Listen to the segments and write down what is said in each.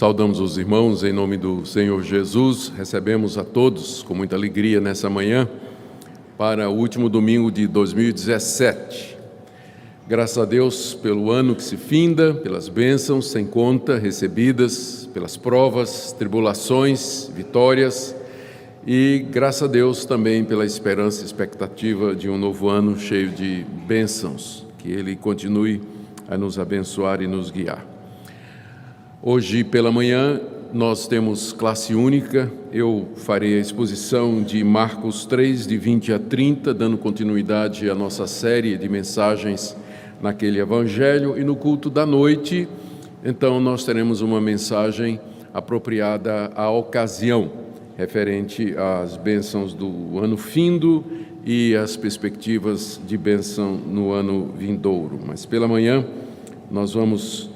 Saudamos os irmãos em nome do Senhor Jesus, recebemos a todos com muita alegria nessa manhã para o último domingo de 2017. Graças a Deus pelo ano que se finda, pelas bênçãos sem conta recebidas, pelas provas, tribulações, vitórias e graças a Deus também pela esperança e expectativa de um novo ano cheio de bênçãos, que Ele continue a nos abençoar e nos guiar. Hoje pela manhã nós temos classe única, eu farei a exposição de Marcos 3, de 20 a 30, dando continuidade à nossa série de mensagens naquele evangelho, e no culto da noite, então nós teremos uma mensagem apropriada à ocasião, referente às bênçãos do ano findo e às perspectivas de bênção no ano vindouro. Mas pela manhã nós vamos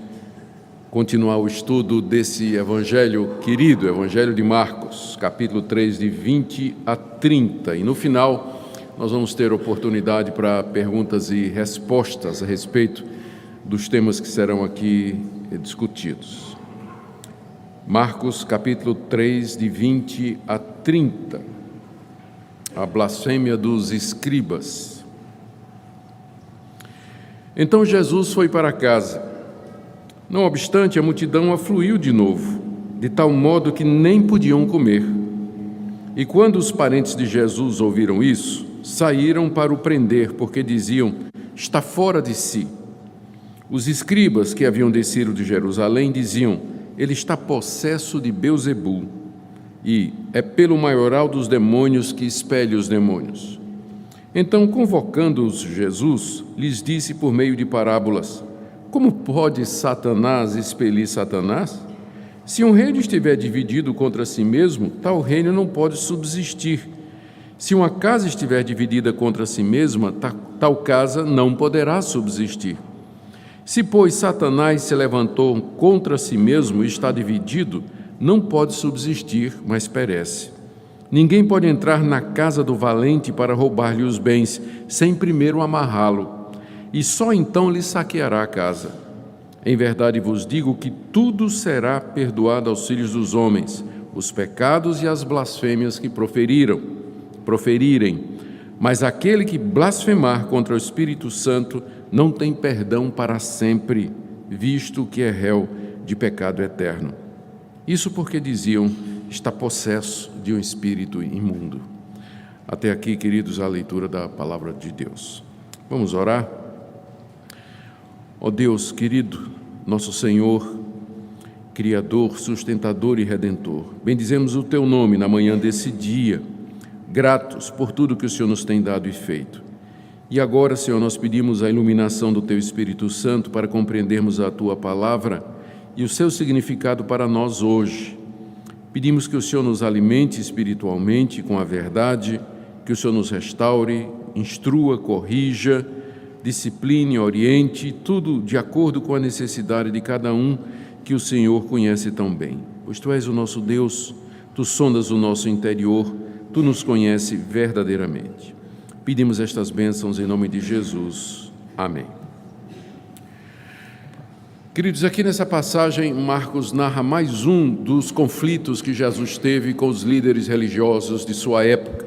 continuar o estudo desse evangelho querido, Evangelho de Marcos, capítulo 3, de 20 a 30. E no final, nós vamos ter oportunidade para perguntas e respostas a respeito dos temas que serão aqui discutidos. Marcos, capítulo 3, de 20 a 30. A blasfêmia dos escribas. Então Jesus foi para casa. Não obstante, a multidão afluiu de novo, de tal modo que nem podiam comer. E quando os parentes de Jesus ouviram isso, saíram para o prender, porque diziam: está fora de si. Os escribas que haviam descido de Jerusalém diziam: ele está possesso de Beelzebul, e é pelo maioral dos demônios que expele os demônios. Então, convocando-os Jesus, lhes disse por meio de parábolas: como pode Satanás expelir Satanás? Se um reino estiver dividido contra si mesmo, tal reino não pode subsistir. Se uma casa estiver dividida contra si mesma, tal casa não poderá subsistir. Se, pois, Satanás se levantou contra si mesmo e está dividido, não pode subsistir, mas perece. Ninguém pode entrar na casa do valente para roubar-lhe os bens, sem primeiro amarrá-lo, e só então lhe saqueará a casa. Em verdade vos digo que tudo será perdoado aos filhos dos homens, os pecados e as blasfêmias que proferirem, mas aquele que blasfemar contra o Espírito Santo não tem perdão para sempre, visto que é réu de pecado eterno. Isso porque diziam: está possesso de um espírito imundo. Até aqui, queridos, a leitura da palavra de Deus. Vamos orar? Ó Deus querido, nosso Senhor, Criador, sustentador e Redentor, bendizemos o Teu nome na manhã desse dia, gratos por tudo que o Senhor nos tem dado e feito. E agora, Senhor, nós pedimos a iluminação do Teu Espírito Santo para compreendermos a Tua palavra e o seu significado para nós hoje. Pedimos que o Senhor nos alimente espiritualmente com a verdade, que o Senhor nos restaure, instrua, corrija, discipline, oriente, tudo de acordo com a necessidade de cada um que o Senhor conhece tão bem. Pois Tu és o nosso Deus, Tu sondas o nosso interior, Tu nos conheces verdadeiramente. Pedimos estas bênçãos em nome de Jesus. Amém. Queridos, aqui nessa passagem, Marcos narra mais um dos conflitos que Jesus teve com os líderes religiosos de sua época.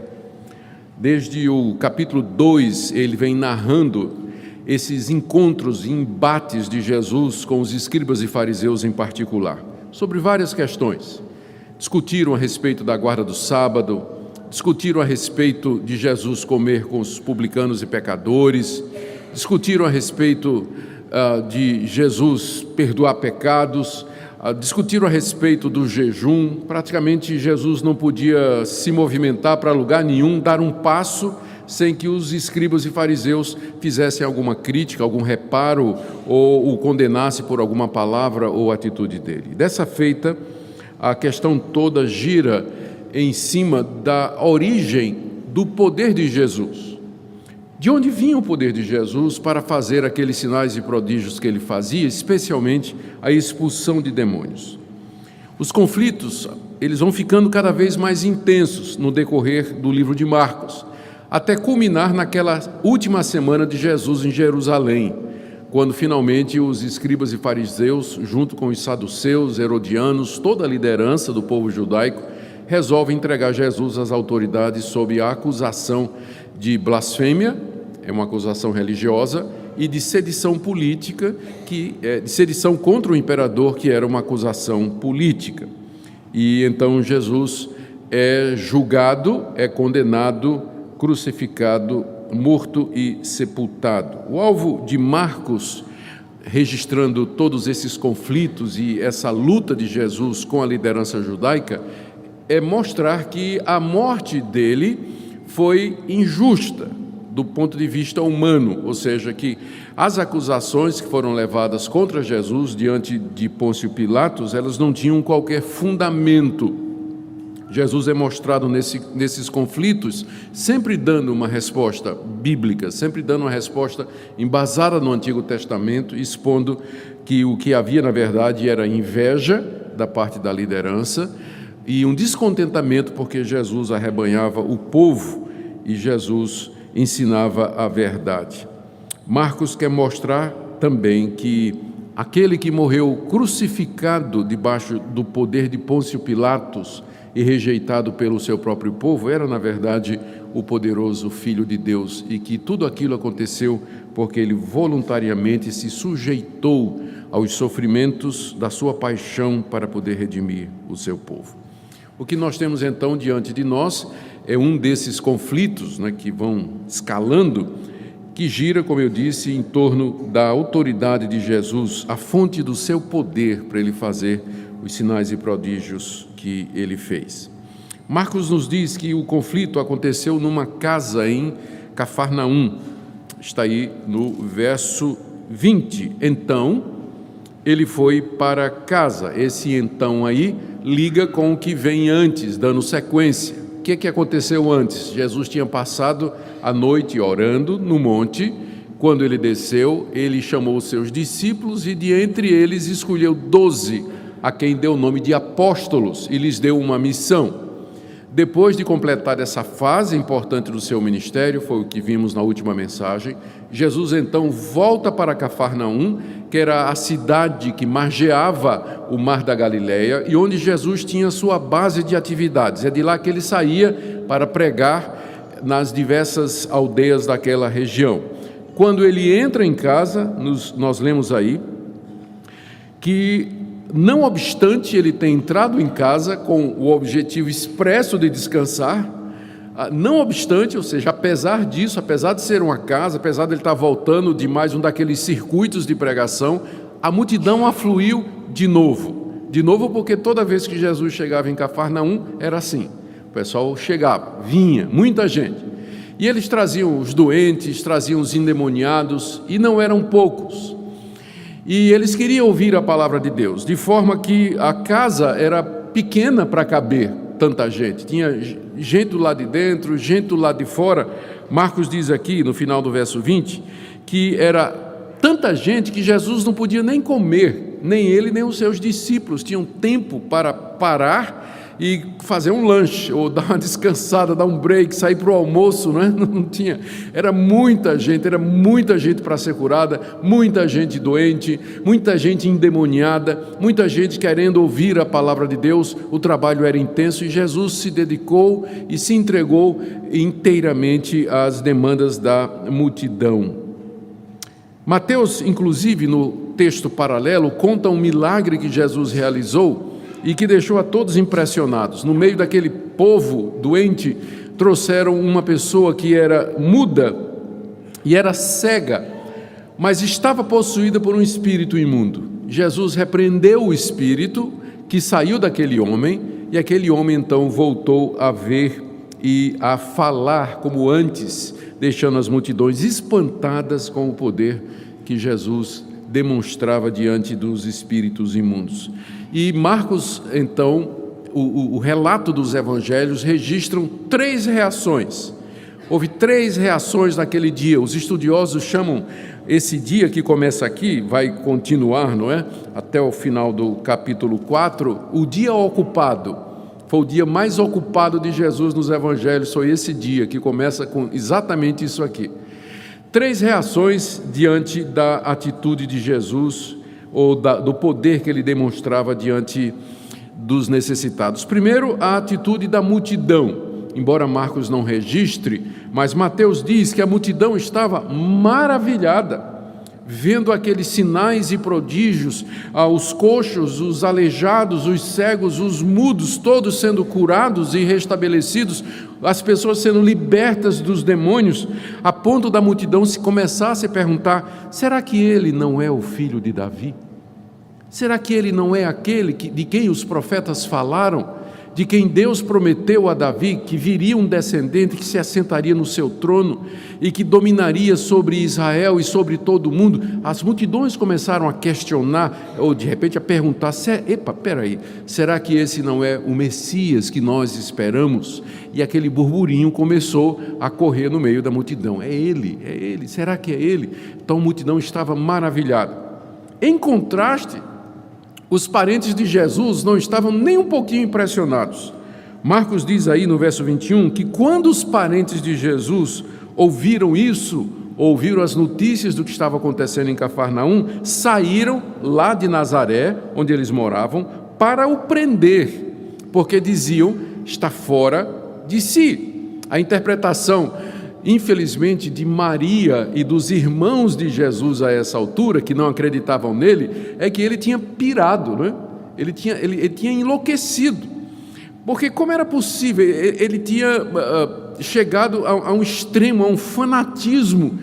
Desde o capítulo 2, ele vem narrando esses encontros e embates de Jesus com os escribas e fariseus em particular, sobre várias questões. Discutiram a respeito da guarda do sábado, discutiram a respeito de Jesus comer com os publicanos e pecadores, discutiram a respeito de Jesus perdoar pecados, discutiram a respeito do jejum. Praticamente Jesus não podia se movimentar para lugar nenhum, dar um passo, sem que os escribas e fariseus fizessem alguma crítica, algum reparo, ou o condenasse por alguma palavra ou atitude dele. Dessa feita, a questão toda gira em cima da origem do poder de Jesus. De onde vinha o poder de Jesus para fazer aqueles sinais e prodígios que ele fazia, especialmente a expulsão de demônios? Os conflitos, eles vão ficando cada vez mais intensos no decorrer do livro de Marcos, até culminar naquela última semana de Jesus em Jerusalém, quando finalmente os escribas e fariseus, junto com os saduceus, herodianos, toda a liderança do povo judaico, resolvem entregar Jesus às autoridades sob a acusação de blasfêmia, é uma acusação religiosa, e de sedição política, de sedição contra o imperador, que era uma acusação política. E então Jesus é julgado, é condenado, crucificado, morto e sepultado. O alvo de Marcos, registrando todos esses conflitos e essa luta de Jesus com a liderança judaica, é mostrar que a morte dele foi injusta do ponto de vista humano, ou seja, que as acusações que foram levadas contra Jesus diante de Pôncio Pilatos, elas não tinham qualquer fundamento. Jesus é mostrado nesses conflitos sempre dando uma resposta bíblica, sempre dando uma resposta embasada no Antigo Testamento, expondo que o que havia na verdade era inveja da parte da liderança e um descontentamento porque Jesus arrebanhava o povo e Jesus ensinava a verdade. Marcos quer mostrar também que aquele que morreu crucificado debaixo do poder de Pôncio Pilatos e rejeitado pelo seu próprio povo era, na verdade, o poderoso Filho de Deus e que tudo aquilo aconteceu porque ele voluntariamente se sujeitou aos sofrimentos da sua paixão para poder redimir o seu povo. O que nós temos então diante de nós é um desses conflitos, que vão escalando, que gira, como eu disse, em torno da autoridade de Jesus, a fonte do seu poder para ele fazer os sinais e prodígios que ele fez. Marcos nos diz que o conflito aconteceu numa casa em Cafarnaum. Está aí no verso 20. Então, ele foi para casa. Esse então aí liga com o que vem antes, dando sequência. O que aconteceu antes? Jesus tinha passado a noite orando no monte. Quando ele desceu, ele chamou os seus discípulos e de entre eles escolheu 12, a quem deu o nome de apóstolos, e lhes deu uma missão. Depois de completar essa fase importante do seu ministério, foi o que vimos na última mensagem, Jesus então volta para Cafarnaum, que era a cidade que margeava o Mar da Galileia e onde Jesus tinha sua base de atividades. É de lá que ele saía para pregar nas diversas aldeias daquela região. Quando ele entra em casa, nós lemos aí que, não obstante ele ter entrado em casa com o objetivo expresso de descansar, não obstante, ou seja, apesar disso, apesar de ser uma casa, apesar de ele estar voltando de mais um daqueles circuitos de pregação, a multidão afluiu de novo porque toda vez que Jesus chegava em Cafarnaum, era assim, o pessoal chegava, vinha, muita gente, e eles traziam os doentes, traziam os endemoniados, e não eram poucos, e eles queriam ouvir a palavra de Deus, de forma que a casa era pequena para caber tanta gente, tinha gente do lado de dentro, gente do lado de fora. Marcos diz aqui, no final do verso 20, que era tanta gente que Jesus não podia nem comer, nem ele, nem os seus discípulos tinham tempo para parar e fazer um lanche, ou dar uma descansada, dar um break, sair para o almoço, não tinha, era muita gente para ser curada, muita gente doente, muita gente endemoniada, muita gente querendo ouvir a palavra de Deus. O trabalho era intenso e Jesus se dedicou e se entregou inteiramente às demandas da multidão. Mateus, inclusive, no texto paralelo, conta um milagre que Jesus realizou e que deixou a todos impressionados. No meio daquele povo doente, trouxeram uma pessoa que era muda e era cega, mas estava possuída por um espírito imundo. Jesus repreendeu o espírito que saiu daquele homem, e aquele homem então voltou a ver e a falar como antes, deixando as multidões espantadas com o poder que Jesus demonstrava diante dos espíritos imundos. E Marcos, então, o relato dos evangelhos registram 3 reações. Houve 3 reações naquele dia. Os estudiosos chamam esse dia que começa aqui, vai continuar, até o final do capítulo 4, o dia ocupado. Foi o dia mais ocupado de Jesus nos evangelhos, foi esse dia que começa com exatamente isso aqui. Três reações diante da atitude de Jesus, ou do poder que ele demonstrava diante dos necessitados. Primeiro, a atitude da multidão. Embora Marcos não registre, mas Mateus diz que a multidão estava maravilhada, vendo aqueles sinais e prodígios, os coxos, os aleijados, os cegos, os mudos, todos sendo curados e restabelecidos, as pessoas sendo libertas dos demônios, a ponto da multidão se começar a se perguntar: será que ele não é o filho de Davi? Será que ele não é aquele de quem os profetas falaram? De quem Deus prometeu a Davi que viria um descendente que se assentaria no seu trono e que dominaria sobre Israel e sobre todo o mundo? As multidões começaram a questionar, ou de repente a perguntar: peraí, será que esse não é o Messias que nós esperamos? E aquele burburinho começou a correr no meio da multidão: é ele, será que é ele? Então a multidão estava maravilhada. Em contraste, os parentes de Jesus não estavam nem um pouquinho impressionados. Marcos diz aí no verso 21 que quando os parentes de Jesus ouviram isso, ouviram as notícias do que estava acontecendo em Cafarnaum, saíram lá de Nazaré, onde eles moravam, para o prender, porque diziam: está fora de si. A interpretação, infelizmente, de Maria e dos irmãos de Jesus a essa altura, que não acreditavam nele, é que ele tinha pirado, né? Ele tinha enlouquecido, porque como era possível? Ele tinha chegado a um extremo, a um fanatismo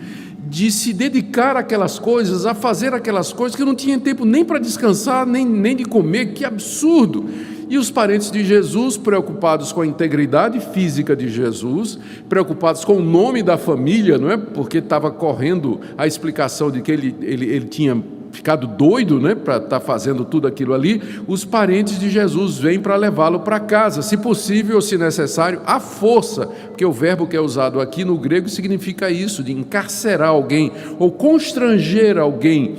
de se dedicar àquelas coisas, a fazer aquelas coisas, que não tinha tempo nem para descansar, nem de comer. Que absurdo! E os parentes de Jesus, preocupados com a integridade física de Jesus, preocupados com o nome da família, não é? Porque estava correndo a explicação de que ele tinha ficado doido, né, para estar fazendo tudo aquilo ali. Os parentes de Jesus vêm para levá-lo para casa, se possível ou se necessário, à força, porque o verbo que é usado aqui no grego significa isso, de encarcerar alguém ou constranger alguém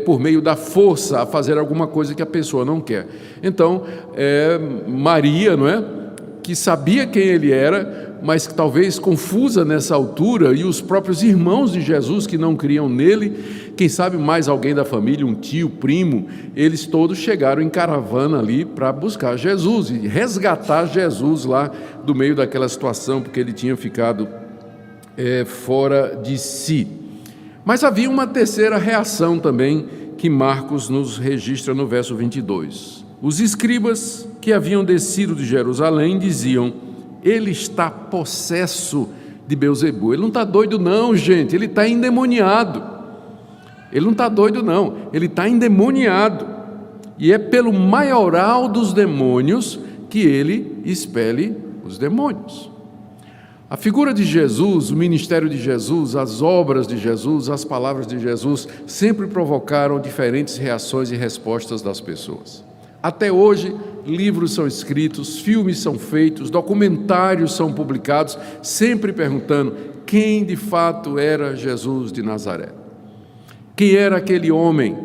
por meio da força a fazer alguma coisa que a pessoa não quer. Então, Maria, não é, que sabia quem ele era, mas que talvez confusa nessa altura, e os próprios irmãos de Jesus que não criam nele, quem sabe mais alguém da família, um tio, primo, eles todos chegaram em caravana ali para buscar Jesus e resgatar Jesus lá do meio daquela situação, porque ele tinha ficado fora de si. Mas havia uma terceira reação também que Marcos nos registra no verso 22. Os escribas que haviam descido de Jerusalém diziam: ele está possesso de Beelzebu. Ele não está doido não, gente, ele está endemoniado. Ele não está doido não, ele está endemoniado. E é pelo maioral dos demônios que ele expele os demônios. A figura de Jesus, o ministério de Jesus, as obras de Jesus, as palavras de Jesus sempre provocaram diferentes reações e respostas das pessoas. Até hoje, livros são escritos, filmes são feitos, documentários são publicados, sempre perguntando quem de fato era Jesus de Nazaré. Quem era aquele homem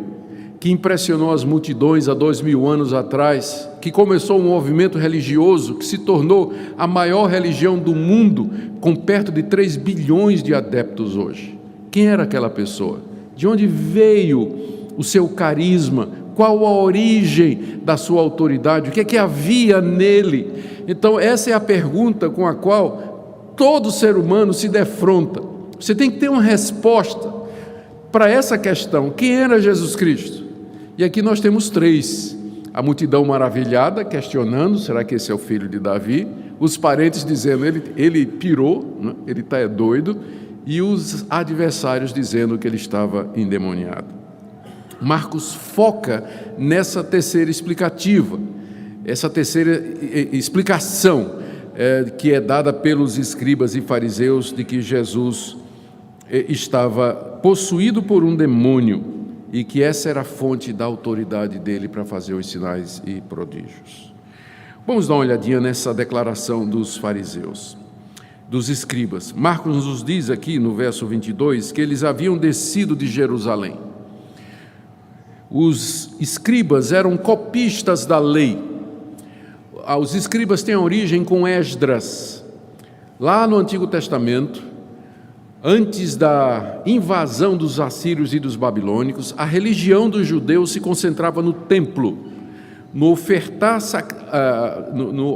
que impressionou as multidões há 2000 anos atrás, que começou um movimento religioso que se tornou a maior religião do mundo, com perto de 3 bilhões de adeptos hoje? Quem era aquela pessoa? De onde veio o seu carisma? Qual a origem da sua autoridade? O que é que havia nele? Então, essa é a pergunta com a qual todo ser humano se defronta. Você tem que ter uma resposta para essa questão: quem era Jesus Cristo? E aqui nós temos 3. A multidão maravilhada, questionando: será que esse é o filho de Davi? Os parentes dizendo: ele pirou, né? Ele está doido. E os adversários dizendo que ele estava endemoniado. Marcos foca nessa terceira explicativa, essa terceira explicação que é dada pelos escribas e fariseus de que Jesus estava possuído por um demônio e que essa era a fonte da autoridade dele para fazer os sinais e prodígios. Vamos dar uma olhadinha nessa declaração dos fariseus, dos escribas. Marcos nos diz aqui no verso 22 que eles haviam descido de Jerusalém. Os escribas eram copistas da lei. Os escribas têm origem com Esdras. Lá no Antigo Testamento, Antes da invasão dos assírios e dos babilônicos, a religião dos judeus se concentrava no templo,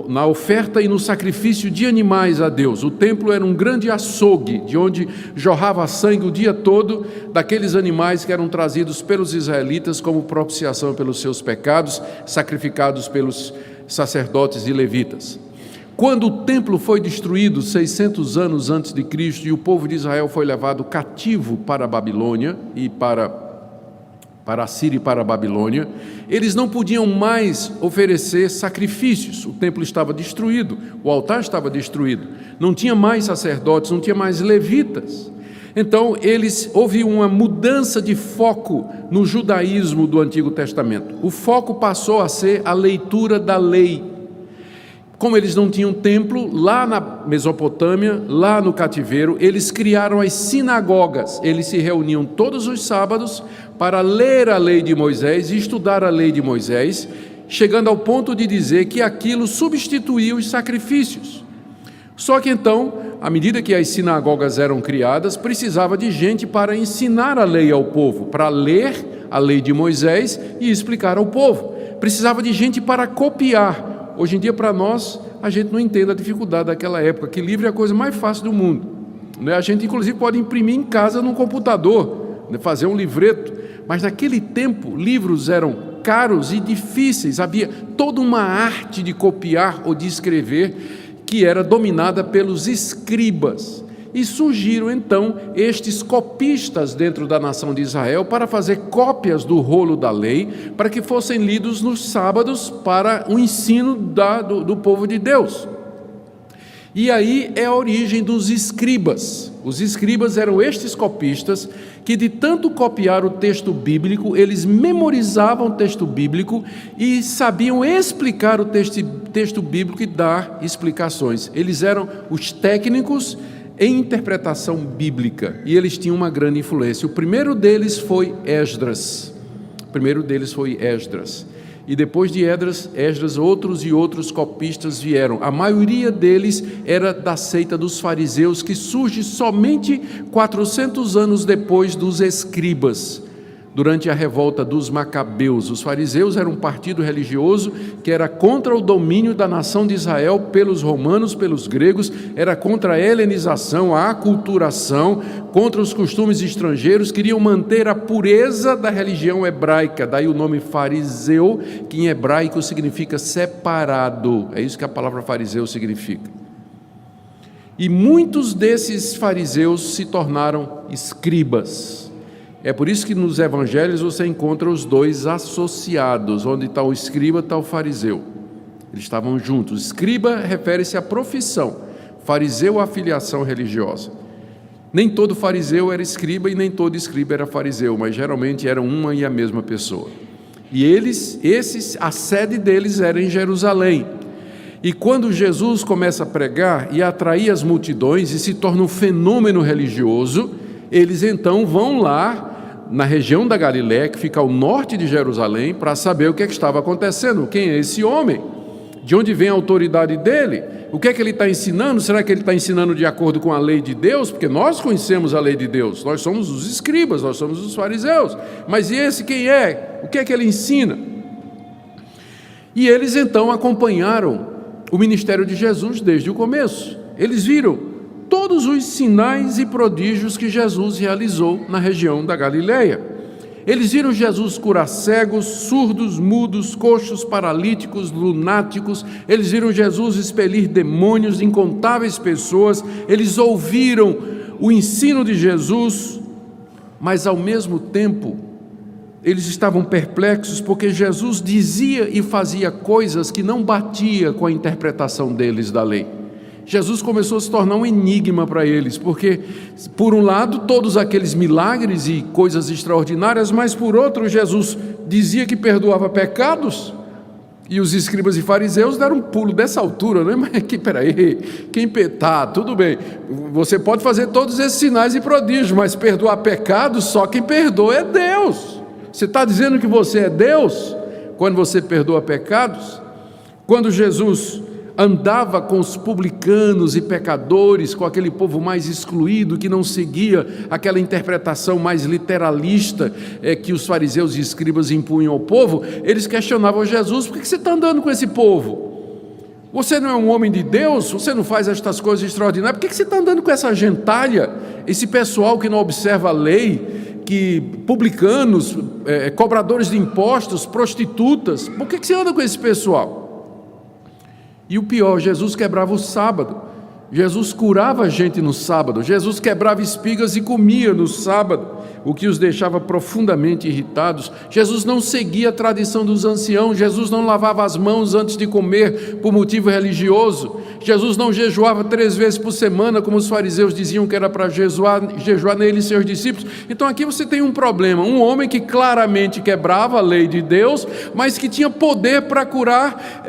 na oferta e no sacrifício de animais a Deus. O templo era um grande açougue, de onde jorrava sangue o dia todo daqueles animais que eram trazidos pelos israelitas como propiciação pelos seus pecados, sacrificados pelos sacerdotes e levitas. Quando o templo foi destruído 600 anos antes de Cristo e o povo de Israel foi levado cativo para a Babilônia e para a Síria e para a Babilônia, eles não podiam mais oferecer sacrifícios. O templo estava destruído, o altar estava destruído, não tinha mais sacerdotes, não tinha mais levitas. Então, houve uma mudança de foco no judaísmo do Antigo Testamento. O foco passou a ser a leitura da lei. Como eles não tinham templo, lá na Mesopotâmia, lá no cativeiro, eles criaram as sinagogas. Eles se reuniam todos os sábados para ler a lei de Moisés e estudar a lei de Moisés, chegando ao ponto de dizer que aquilo substituía os sacrifícios. Só que então, à medida que as sinagogas eram criadas, precisava de gente para ensinar a lei ao povo, para ler a lei de Moisés e explicar ao povo. Precisava de gente para copiar. Hoje em dia, para nós, a gente não entende a dificuldade daquela época, que livro é a coisa mais fácil do mundo. A gente, inclusive, pode imprimir em casa num computador, fazer um livreto. Mas naquele tempo, livros eram caros e difíceis. Havia toda uma arte de copiar ou de escrever que era dominada pelos escribas. E surgiram, então, estes copistas dentro da nação de Israel para fazer cópias do rolo da lei, para que fossem lidos nos sábados para o ensino do povo de Deus. E aí é a origem dos escribas. Os escribas eram estes copistas que, de tanto copiar o texto bíblico, eles memorizavam o texto bíblico e sabiam explicar o texto bíblico e dar explicações. Eles eram os técnicos em interpretação bíblica, e eles tinham uma grande influência. O primeiro deles foi Esdras. E depois de Esdras, outros copistas vieram. A maioria deles era da seita dos fariseus, que surge somente 400 anos depois dos escribas, durante a revolta dos macabeus. Os fariseus eram um partido religioso que era contra o domínio da nação de Israel pelos romanos, pelos gregos, era contra a helenização, a aculturação, contra os costumes estrangeiros, queriam manter a pureza da religião hebraica, daí o nome fariseu, que em hebraico significa separado, é isso que a palavra fariseu significa. E muitos desses fariseus se tornaram escribas. É por isso que nos evangelhos você encontra os dois associados, onde está o escriba, está o fariseu. Eles estavam juntos. Escriba refere-se à profissão, fariseu à filiação religiosa. Nem todo fariseu era escriba e nem todo escriba era fariseu, mas geralmente eram uma e a mesma pessoa. E a sede deles era em Jerusalém. E quando Jesus começa a pregar e atrair as multidões e se torna um fenômeno religioso, eles então vão lá na região da Galiléia, que fica ao norte de Jerusalém, para saber o que estava acontecendo. Quem é esse homem? De onde vem a autoridade dele? O que é que ele está ensinando? Será que ele está ensinando de acordo com a lei de Deus? Porque nós conhecemos a lei de Deus, nós somos os escribas, nós somos os fariseus. Mas e esse quem é? O que é que ele ensina? E eles então acompanharam o ministério de Jesus desde o começo. Eles viram todos os sinais e prodígios que Jesus realizou na região da Galileia. Eles viram Jesus curar cegos, surdos, mudos, coxos, paralíticos, lunáticos. Eles viram Jesus expelir demônios de incontáveis pessoas. Eles ouviram o ensino de Jesus, mas ao mesmo tempo eles estavam perplexos porque Jesus dizia e fazia coisas que não batia com a interpretação deles da lei. Jesus começou a se tornar um enigma para eles, porque, por um lado, todos aqueles milagres e coisas extraordinárias, mas, por outro, Jesus dizia que perdoava pecados, e os escribas e fariseus deram um pulo dessa altura, né? Mas peraí, quem petar, tudo bem, você pode fazer todos esses sinais e prodígios, mas perdoar pecados, só quem perdoa é Deus. Você está dizendo que você é Deus quando você perdoa pecados? Quando Jesus andava com os publicanos e pecadores, com aquele povo mais excluído, que não seguia aquela interpretação mais literalista que os fariseus e escribas impunham ao povo, eles questionavam Jesus: por que você está andando com esse povo? Você não é um homem de Deus? Você não faz estas coisas extraordinárias? Por que você está andando com essa gentalha, esse pessoal que não observa a lei, que publicanos, cobradores de impostos, prostitutas? Por que você anda com esse pessoal? E o pior, Jesus quebrava o sábado, Jesus curava a gente no sábado, Jesus quebrava espigas e comia no sábado, o que os deixava profundamente irritados. Jesus não seguia a tradição dos anciãos, Jesus não lavava as mãos antes de comer por motivo religioso, Jesus não jejuava 3 vezes por semana, como os fariseus diziam que era para jejuar nele e seus discípulos. Então aqui você tem um problema, um homem que claramente quebrava a lei de Deus, mas que tinha poder para curar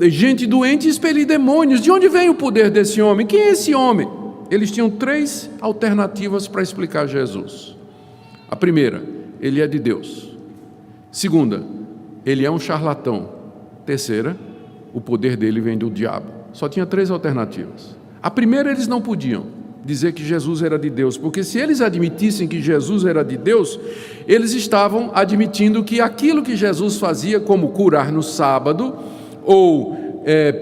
gente doente e expelir demônios. De onde vem o poder desse homem? Quem é esse homem? Eles tinham 3 alternativas para explicar Jesus. A primeira, ele é de Deus. Segunda, ele é um charlatão. Terceira, o poder dele vem do diabo. Só tinha 3 alternativas. A primeira, eles não podiam dizer que Jesus era de Deus, porque se eles admitissem que Jesus era de Deus, eles estavam admitindo que aquilo que Jesus fazia, como curar no sábado, ou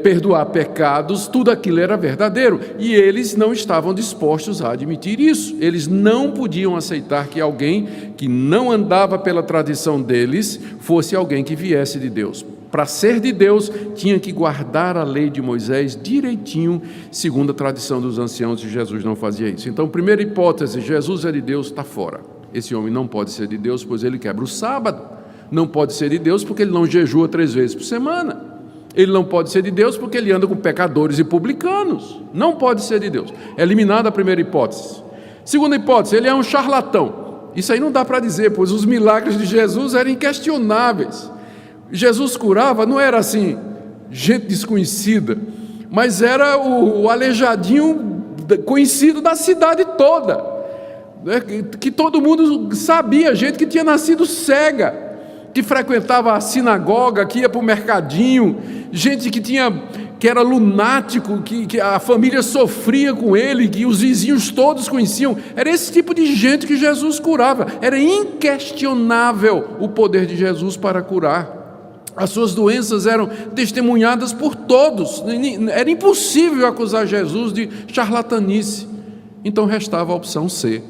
perdoar pecados, tudo aquilo era verdadeiro, e eles não estavam dispostos a admitir isso. Eles não podiam aceitar que alguém que não andava pela tradição deles fosse alguém que viesse de Deus. Para ser de Deus, tinha que guardar a lei de Moisés direitinho, segundo a tradição dos anciãos, e Jesus não fazia isso. Então, primeira hipótese, Jesus é de Deus, está fora. Esse homem não pode ser de Deus, pois ele quebra o sábado. Não pode ser de Deus porque ele não jejua 3 vezes por semana. Ele não pode ser de Deus porque ele anda com pecadores e publicanos. Não pode ser de Deus. É eliminada a primeira hipótese. Segunda hipótese, ele é um charlatão. Isso aí não dá para dizer, pois os milagres de Jesus eram inquestionáveis. Jesus curava, não era assim, gente desconhecida, mas era o aleijadinho conhecido da cidade toda, que todo mundo sabia, gente que tinha nascido cega, que frequentava a sinagoga, que ia para o mercadinho, gente que era lunático, que a família sofria com ele, que os vizinhos todos conheciam. Era esse tipo de gente que Jesus curava. Era inquestionável o poder de Jesus para curar. As suas doenças eram testemunhadas por todos. Era impossível acusar Jesus de charlatanice. Então restava a opção C.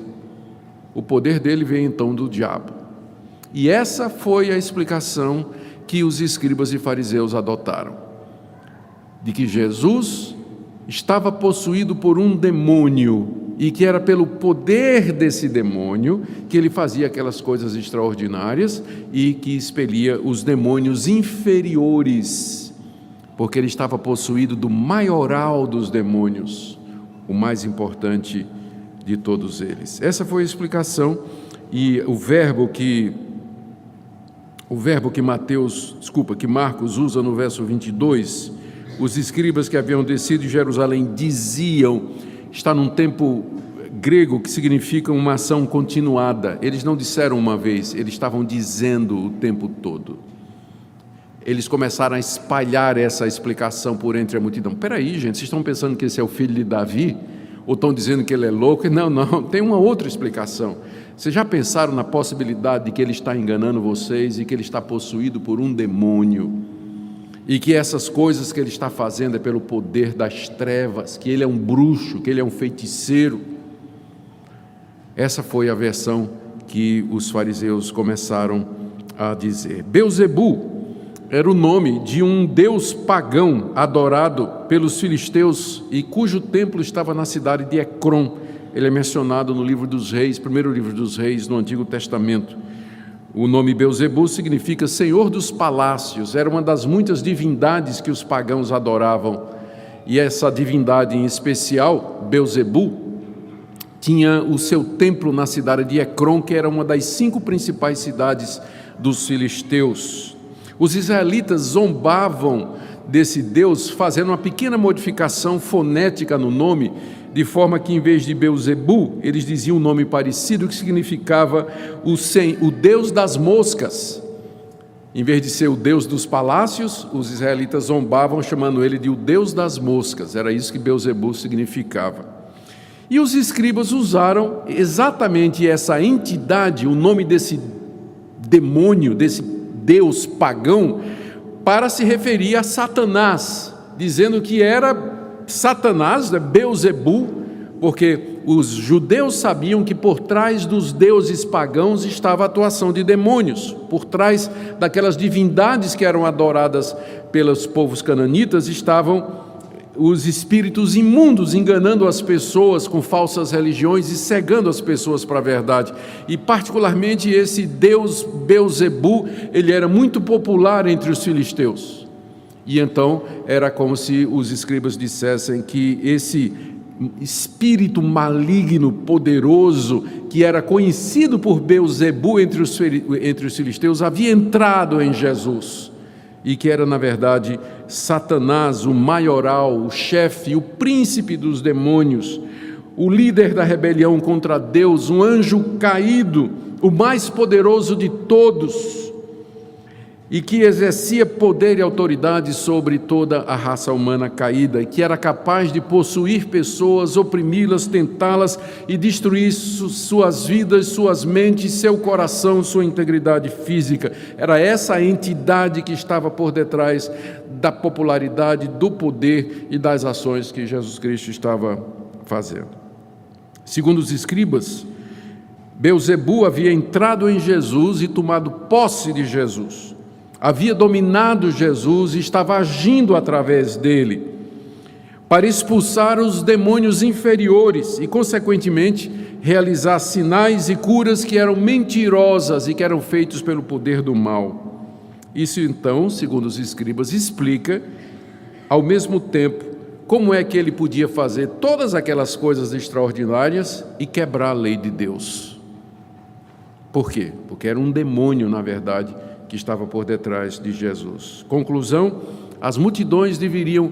O poder dele veio então do diabo. E essa foi a explicação que os escribas e fariseus adotaram, de que Jesus estava possuído por um demônio e que era pelo poder desse demônio que ele fazia aquelas coisas extraordinárias e que expelia os demônios inferiores, porque ele estava possuído do maioral dos demônios, o mais importante de todos eles. Essa foi a explicação, e o verbo que Marcos usa no verso 22, os escribas que haviam descido de Jerusalém diziam, está num tempo grego que significa uma ação continuada. Eles não disseram uma vez, eles estavam dizendo o tempo todo. Eles começaram a espalhar essa explicação por entre a multidão. Peraí, gente, vocês estão pensando que esse é o filho de Davi? Ou estão dizendo que ele é louco? Não, tem uma outra explicação. Vocês já pensaram na possibilidade de que ele está enganando vocês e que ele está possuído por um demônio? E que essas coisas que ele está fazendo é pelo poder das trevas, que ele é um bruxo, que ele é um feiticeiro? Essa foi a versão que os fariseus começaram a dizer. Belzebu era o nome de um deus pagão adorado pelos filisteus e cujo templo estava na cidade de Ecrom. Ele é mencionado no livro dos Reis, primeiro livro dos Reis, no Antigo Testamento. O nome Belzebu significa Senhor dos Palácios, era uma das muitas divindades que os pagãos adoravam. E essa divindade em especial, Belzebu, tinha o seu templo na cidade de Ecrom, que era uma das 5 principais cidades dos filisteus. Os israelitas zombavam desse Deus, fazendo uma pequena modificação fonética no nome, de forma que em vez de Belzebu, eles diziam um nome parecido que significava o Deus das moscas. Em vez de ser o Deus dos palácios, os israelitas zombavam chamando ele de o Deus das moscas. Era isso que Beelzebu significava. E os escribas usaram exatamente essa entidade, o nome desse demônio, desse Deus pagão, para se referir a Satanás, dizendo que era Satanás, Beelzebu, porque os judeus sabiam que por trás dos deuses pagãos estava a atuação de demônios, por trás daquelas divindades que eram adoradas pelos povos cananitas estavam os espíritos imundos enganando as pessoas com falsas religiões e cegando as pessoas para a verdade. E particularmente esse deus Beelzebu, ele era muito popular entre os filisteus. E então era como se os escribas dissessem que esse espírito maligno, poderoso, que era conhecido por Beelzebu entre os filisteus, havia entrado em Jesus, e que era, na verdade, Satanás, o maioral, o chefe, o príncipe dos demônios, o líder da rebelião contra Deus, um anjo caído, o mais poderoso de todos, e que exercia poder e autoridade sobre toda a raça humana caída, e que era capaz de possuir pessoas, oprimi-las, tentá-las e destruir suas vidas, suas mentes, seu coração, sua integridade física. Era essa entidade que estava por detrás da popularidade, do poder e das ações que Jesus Cristo estava fazendo. Segundo os escribas, Beelzebu havia entrado em Jesus e tomado posse de Jesus. Havia dominado Jesus e estava agindo através dele para expulsar os demônios inferiores e, consequentemente, realizar sinais e curas que eram mentirosas e que eram feitos pelo poder do mal. Isso, então, segundo os escribas, explica, ao mesmo tempo, como é que ele podia fazer todas aquelas coisas extraordinárias e quebrar a lei de Deus. Por quê? Porque era um demônio, na verdade, que estava por detrás de Jesus. Conclusão: as multidões deveriam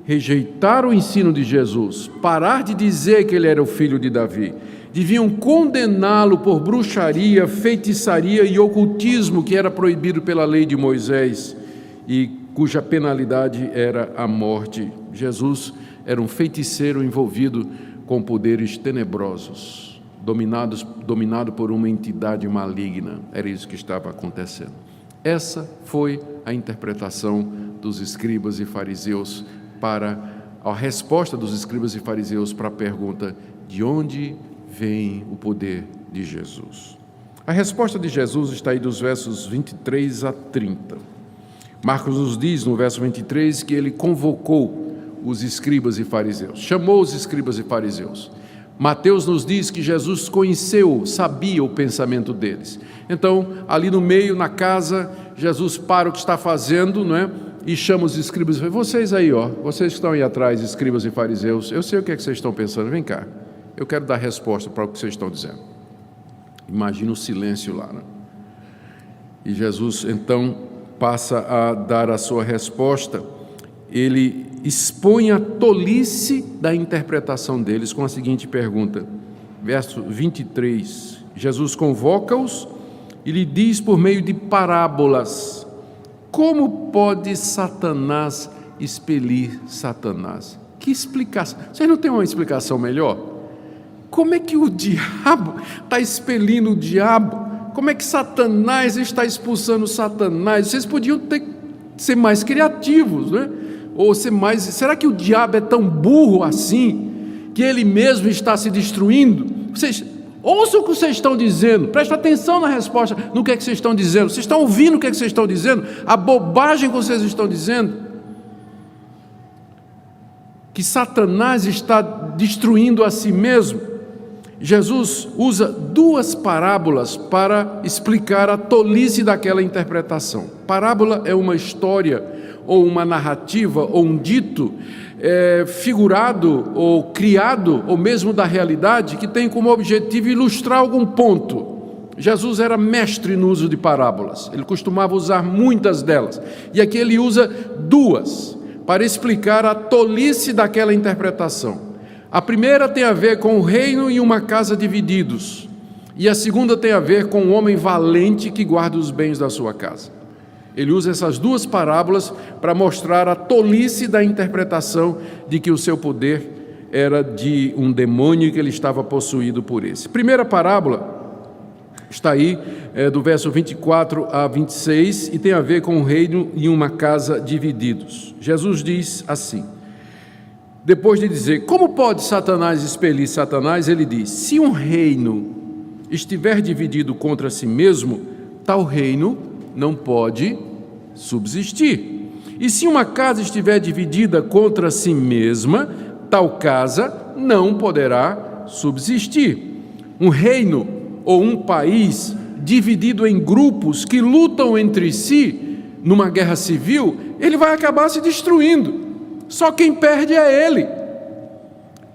rejeitar o ensino de Jesus, parar de dizer que ele era o filho de Davi, deviam condená-lo por bruxaria, feitiçaria e ocultismo que era proibido pela lei de Moisés e cuja penalidade era a morte. Jesus era um feiticeiro envolvido com poderes tenebrosos, dominado por uma entidade maligna. Era isso que estava acontecendo. Essa foi a interpretação dos escribas e fariseus para a resposta dos escribas e fariseus para a pergunta: de onde vem o poder de Jesus? A resposta de Jesus está aí dos versos 23 a 30. Marcos nos diz no verso 23 que ele convocou os escribas e fariseus, chamou os escribas e fariseus. Mateus nos diz que Jesus conheceu, sabia o pensamento deles. Então, ali no meio, na casa, Jesus para o que está fazendo, não é? E chama os escribas e fala: vocês aí, vocês que estão aí atrás, escribas e fariseus, eu sei o que é que vocês estão pensando, vem cá, eu quero dar resposta para o que vocês estão dizendo. Imagina o silêncio lá, né? E Jesus, então, passa a dar a sua resposta. Ele expõe a tolice da interpretação deles com a seguinte pergunta, verso 23, Jesus convoca-os e lhe diz por meio de parábolas: como pode Satanás expelir Satanás? Que explicação? Vocês não têm uma explicação melhor? Como é que o diabo está expelindo o diabo? Como é que Satanás está expulsando Satanás? Vocês podiam ser mais criativos, né? Ou ser mais... Será que o diabo é tão burro assim, que ele mesmo está se destruindo? Vocês ouçam o que vocês estão dizendo, prestem atenção na resposta, no que é que vocês estão dizendo. Vocês estão ouvindo o que é que vocês estão dizendo? A bobagem que vocês estão dizendo? Que Satanás está destruindo a si mesmo. Jesus usa duas parábolas para explicar a tolice daquela interpretação. Parábola é uma história, ou uma narrativa, ou um dito figurado, ou criado, ou mesmo da realidade, que tem como objetivo ilustrar algum ponto. Jesus era mestre no uso de parábolas, ele costumava usar muitas delas, e aqui ele usa duas, para explicar a tolice daquela interpretação. A primeira tem a ver com o reino e uma casa divididos, e a segunda tem a ver com um homem valente que guarda os bens da sua casa. Ele usa essas duas parábolas para mostrar a tolice da interpretação de que o seu poder era de um demônio e que ele estava possuído por esse. Primeira parábola está aí, do verso 24 a 26, e tem a ver com o reino e uma casa divididos. Jesus diz assim, depois de dizer, como pode Satanás expelir Satanás, ele diz, se um reino estiver dividido contra si mesmo, tal reino não pode subsistir. E se uma casa estiver dividida contra si mesma, tal casa não poderá subsistir. Um reino ou um país dividido em grupos que lutam entre si numa guerra civil, ele vai acabar se destruindo. Só quem perde é ele.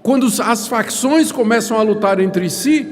Quando as facções começam a lutar entre si,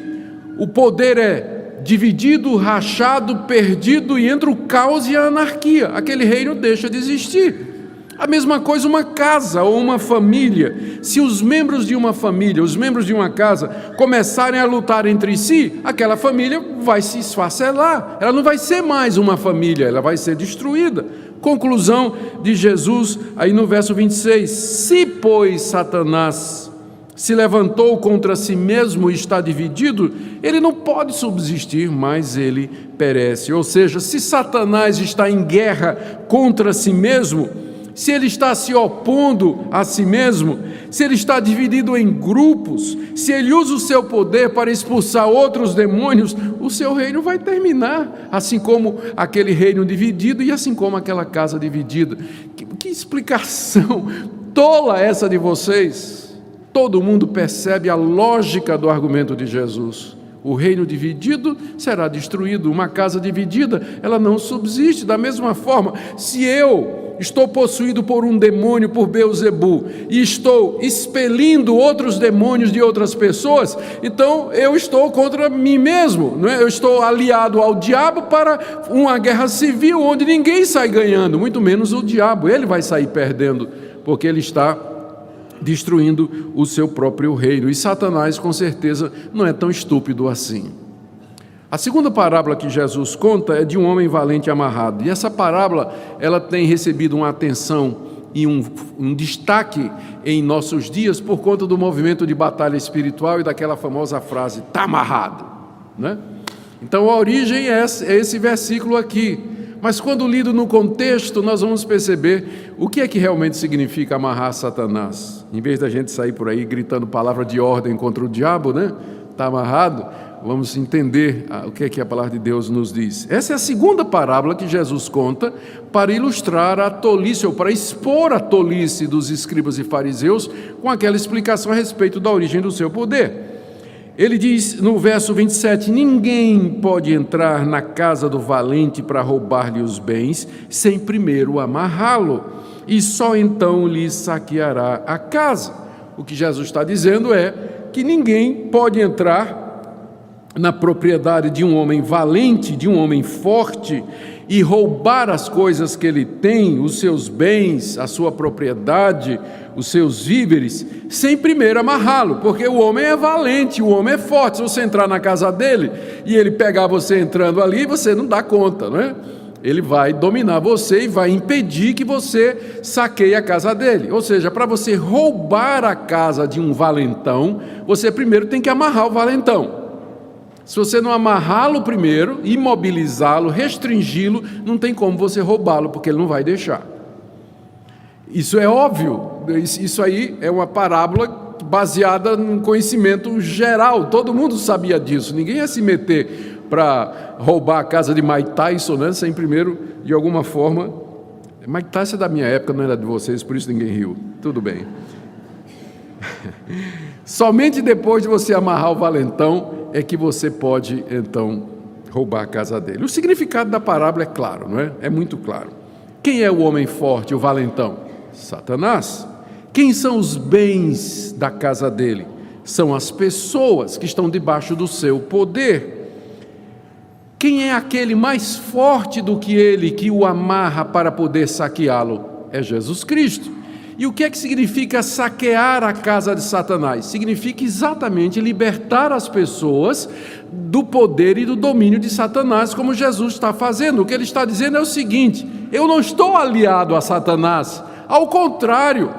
o poder é dividido, rachado, perdido e entra o caos e a anarquia. Aquele reino deixa de existir. A mesma coisa uma casa ou uma família. Se os membros de uma família, os membros de uma casa começarem a lutar entre si, aquela família vai se esfacelar. Ela não vai ser mais uma família, ela vai ser destruída. Conclusão de Jesus aí no verso 26. Se, pois, Satanás se levantou contra si mesmo e está dividido, ele não pode subsistir, mas ele perece. Ou seja, se Satanás está em guerra contra si mesmo, se ele está se opondo a si mesmo, se ele está dividido em grupos, se ele usa o seu poder para expulsar outros demônios, o seu reino vai terminar, assim como aquele reino dividido e assim como aquela casa dividida. Que explicação tola essa de vocês? Todo mundo percebe a lógica do argumento de Jesus. O reino dividido será destruído, uma casa dividida, ela não subsiste. Da mesma forma, se eu estou possuído por um demônio, por Beelzebu, e estou expelindo outros demônios de outras pessoas, então eu estou contra mim mesmo, não é? Eu estou aliado ao diabo para uma guerra civil onde ninguém sai ganhando, muito menos o diabo. Ele vai sair perdendo, porque ele está destruindo o seu próprio reino. E Satanás, com certeza, não é tão estúpido assim. A segunda parábola que Jesus conta é de um homem valente amarrado. E essa parábola, ela tem recebido uma atenção e um destaque em nossos dias por conta do movimento de batalha espiritual e daquela famosa frase, está amarrado, né? Então a origem é esse versículo aqui. Mas quando lido no contexto, nós vamos perceber o que é que realmente significa amarrar Satanás. Em vez da gente sair por aí gritando palavra de ordem contra o diabo, né? Está amarrado, vamos entender o que é que a palavra de Deus nos diz. Essa é a segunda parábola que Jesus conta para ilustrar a tolice, ou para expor a tolice dos escribas e fariseus com aquela explicação a respeito da origem do seu poder. Ele diz no verso 27, ninguém pode entrar na casa do valente para roubar-lhe os bens, sem primeiro amarrá-lo, e só então lhe saqueará a casa. O que Jesus está dizendo é que ninguém pode entrar na propriedade de um homem valente, de um homem forte, e roubar as coisas que ele tem, os seus bens, a sua propriedade, os seus víveres, sem primeiro amarrá-lo, porque o homem é valente, o homem é forte. Se você entrar na casa dele e ele pegar você entrando ali, você não dá conta, não é? Ele vai dominar você e vai impedir que você saqueie a casa dele. Ou seja, para você roubar a casa de um valentão, você primeiro tem que amarrar o valentão. Se você não amarrá-lo primeiro, imobilizá-lo, restringi-lo, não tem como você roubá-lo, porque ele não vai deixar. Isso é óbvio, isso aí é uma parábola baseada num conhecimento geral, todo mundo sabia disso, ninguém ia se meter para roubar a casa de Mike Tyson, né, sem primeiro, de alguma forma... Mike Tyson é da minha época, não era de vocês, por isso ninguém riu, tudo bem. Somente depois de você amarrar o valentão é que você pode, então, roubar a casa dele. O significado da parábola é claro, não é? É muito claro. Quem é o homem forte, o valentão? Satanás. Quem são os bens da casa dele? São as pessoas que estão debaixo do seu poder. Quem é aquele mais forte do que ele, que o amarra para poder saqueá-lo? É Jesus Cristo. E o que é que significa saquear a casa de Satanás? Significa exatamente libertar as pessoas do poder e do domínio de Satanás, como Jesus está fazendo. O que ele está dizendo é o seguinte: eu não estou aliado a Satanás, ao contrário,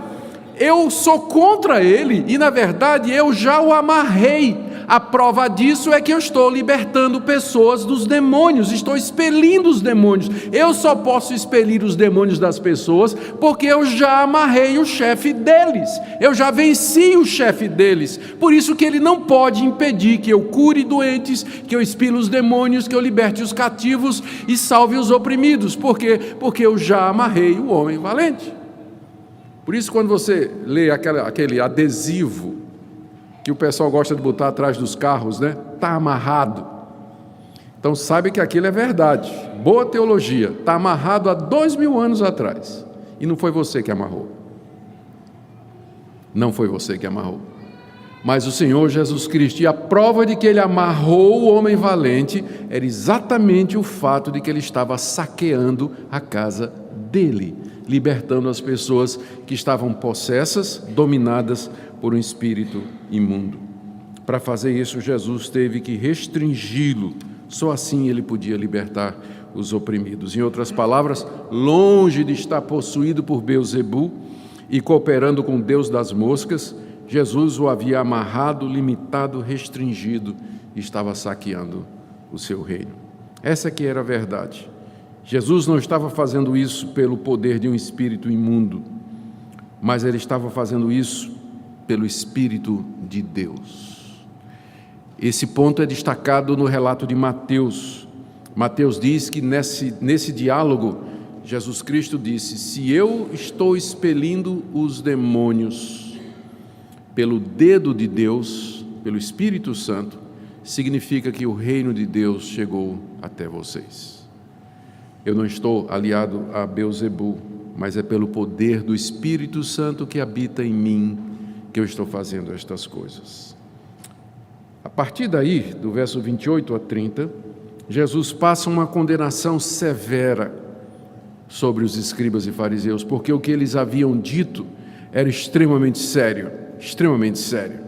eu sou contra ele e, na verdade, eu já o amarrei. A prova disso é que eu estou libertando pessoas dos demônios, estou expelindo os demônios. Eu só posso expelir os demônios das pessoas porque eu já amarrei o chefe deles, eu já venci o chefe deles. Por isso que ele não pode impedir que eu cure doentes, que eu expile os demônios, que eu liberte os cativos e salve os oprimidos. Por quê? Porque eu já amarrei o homem valente. Por isso, quando você lê aquele adesivo que o pessoal gosta de botar atrás dos carros, né? Está amarrado. Então sabe que aquilo é verdade. Boa teologia. Está amarrado há 2000 anos atrás. E não foi você que amarrou. Não foi você que amarrou. Mas o Senhor Jesus Cristo, e a prova de que ele amarrou o homem valente, era exatamente o fato de que ele estava saqueando a casa dele, libertando as pessoas que estavam possessas, dominadas por um espírito imundo. Para fazer isso, Jesus teve que restringi-lo, só assim ele podia libertar os oprimidos. Em outras palavras, longe de estar possuído por Beelzebu e cooperando com o Deus das moscas, Jesus o havia amarrado, limitado, restringido e estava saqueando o seu reino. Essa que era a verdade. Jesus não estava fazendo isso pelo poder de um espírito imundo, mas ele estava fazendo isso pelo Espírito de Deus. Esse ponto é destacado no relato de Mateus. Mateus diz que nesse diálogo, Jesus Cristo disse: se eu estou expelindo os demônios pelo dedo de Deus, pelo Espírito Santo, significa que o reino de Deus chegou até vocês. Eu não estou aliado a Beelzebu, mas é pelo poder do Espírito Santo que habita em mim que eu estou fazendo estas coisas. A partir daí, do verso 28 a 30, Jesus passa uma condenação severa sobre os escribas e fariseus, porque o que eles haviam dito era extremamente sério, extremamente sério.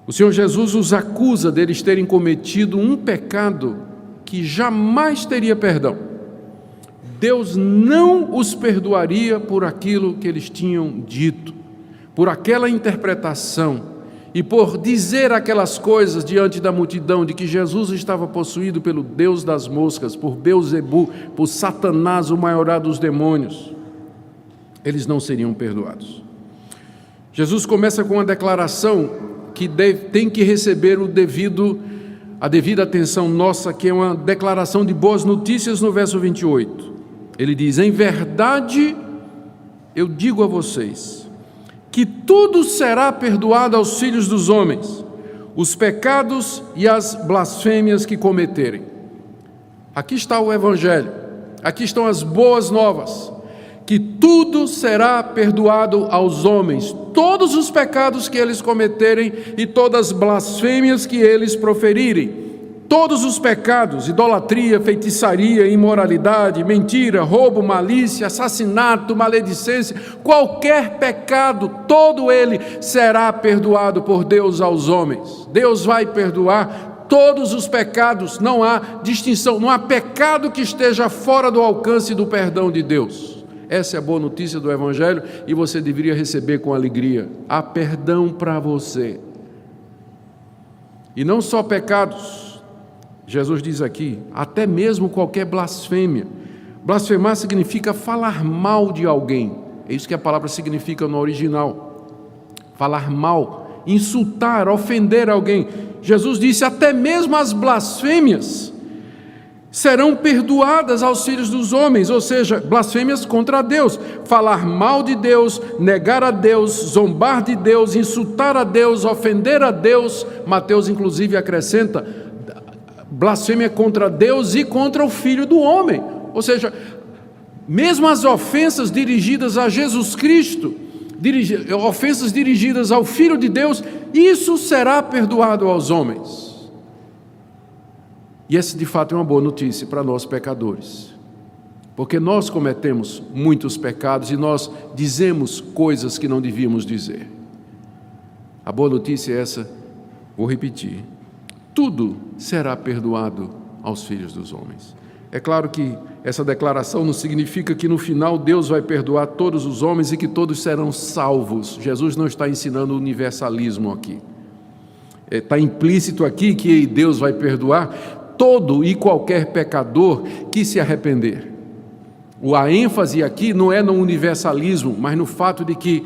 O Senhor Jesus os acusa deles terem cometido um pecado que jamais teria perdão. Deus não os perdoaria por aquilo que eles tinham dito, por aquela interpretação e por dizer aquelas coisas diante da multidão de que Jesus estava possuído pelo Deus das moscas, por Beelzebu, por Satanás, o maior dos demônios. Eles não seriam perdoados. Jesus começa com uma declaração que tem que receber a devida atenção nossa, que é uma declaração de boas notícias no verso 28. Ele diz: em verdade eu digo a vocês, que tudo será perdoado aos filhos dos homens, os pecados e as blasfêmias que cometerem. Aqui está o Evangelho, aqui estão as boas novas, que tudo será perdoado aos homens, todos os pecados que eles cometerem e todas as blasfêmias que eles proferirem. Todos os pecados, idolatria, feitiçaria, imoralidade, mentira, roubo, malícia, assassinato, maledicência, qualquer pecado, todo ele será perdoado por Deus aos homens. Deus vai perdoar todos os pecados, não há distinção, não há pecado que esteja fora do alcance do perdão de Deus. Essa é a boa notícia do Evangelho e você deveria receber com alegria. Há perdão para você. E não só pecados. Jesus diz aqui, até mesmo qualquer blasfêmia. Blasfemar significa falar mal de alguém. É isso que a palavra significa no original. Falar mal, insultar, ofender alguém. Jesus disse, até mesmo as blasfêmias serão perdoadas aos filhos dos homens, ou seja, blasfêmias contra Deus. Falar mal de Deus, negar a Deus, zombar de Deus, insultar a Deus, ofender a Deus. Mateus, inclusive, acrescenta blasfêmia contra Deus e contra o Filho do Homem. Ou seja, mesmo as ofensas dirigidas a Jesus Cristo, ofensas dirigidas ao Filho de Deus, isso será perdoado aos homens. E essa de fato é uma boa notícia para nós pecadores. porque nós cometemos muitos pecados e nós dizemos coisas que não devíamos dizer. A boa notícia é essa, vou repetir: tudo será perdoado aos filhos dos homens. É claro que essa declaração não significa que no final Deus vai perdoar todos os homens e que todos serão salvos. Jesus não está ensinando universalismo aqui. Está implícito aqui que Deus vai perdoar todo e qualquer pecador que se arrepender. A ênfase aqui não é no universalismo, mas no fato de que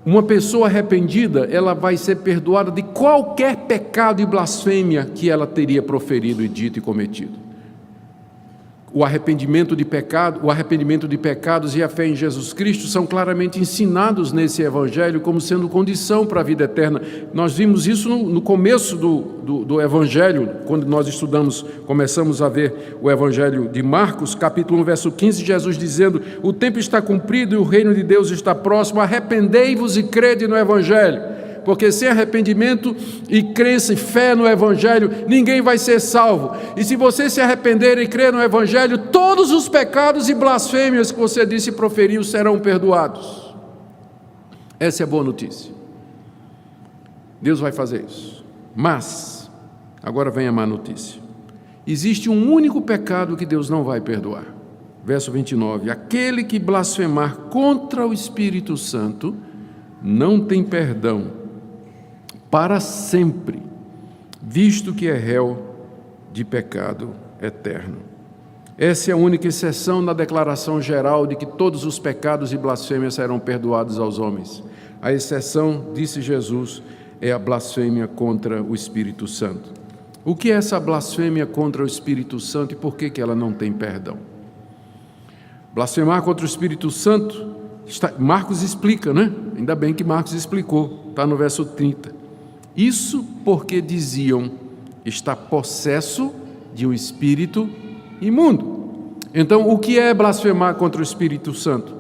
uma pessoa arrependida, ela vai ser perdoada de qualquer pecado e blasfêmia que ela teria proferido e dito e cometido. O arrependimento de pecados e a fé em Jesus Cristo são claramente ensinados nesse Evangelho como sendo condição para a vida eterna. Nós vimos isso no começo do Evangelho, quando nós começamos a ver o Evangelho de Marcos, capítulo 1, verso 15, Jesus dizendo: o tempo está cumprido e o reino de Deus está próximo, arrependei-vos e crede no Evangelho. Porque sem arrependimento e crença e fé no Evangelho, ninguém vai ser salvo. E se você se arrepender e crer no Evangelho, todos os pecados e blasfêmias que você disse e proferiu serão perdoados. Essa é a boa notícia. Deus vai fazer isso. Mas, agora vem a má notícia. Existe um único pecado que Deus não vai perdoar. Verso 29. Aquele que blasfemar contra o Espírito Santo não tem perdão para sempre, visto que é réu de pecado eterno. Essa é a única exceção na declaração geral de que todos os pecados e blasfêmias serão perdoados aos homens. A exceção, disse Jesus, é a blasfêmia contra o Espírito Santo. O que é essa blasfêmia contra o Espírito Santo e por que ela não tem perdão? Blasfemar contra o Espírito Santo, Marcos explica, né? Ainda bem que Marcos explicou, está no verso 30. Isso porque diziam: está possesso de um espírito imundo. Então, o que é blasfemar contra o Espírito Santo?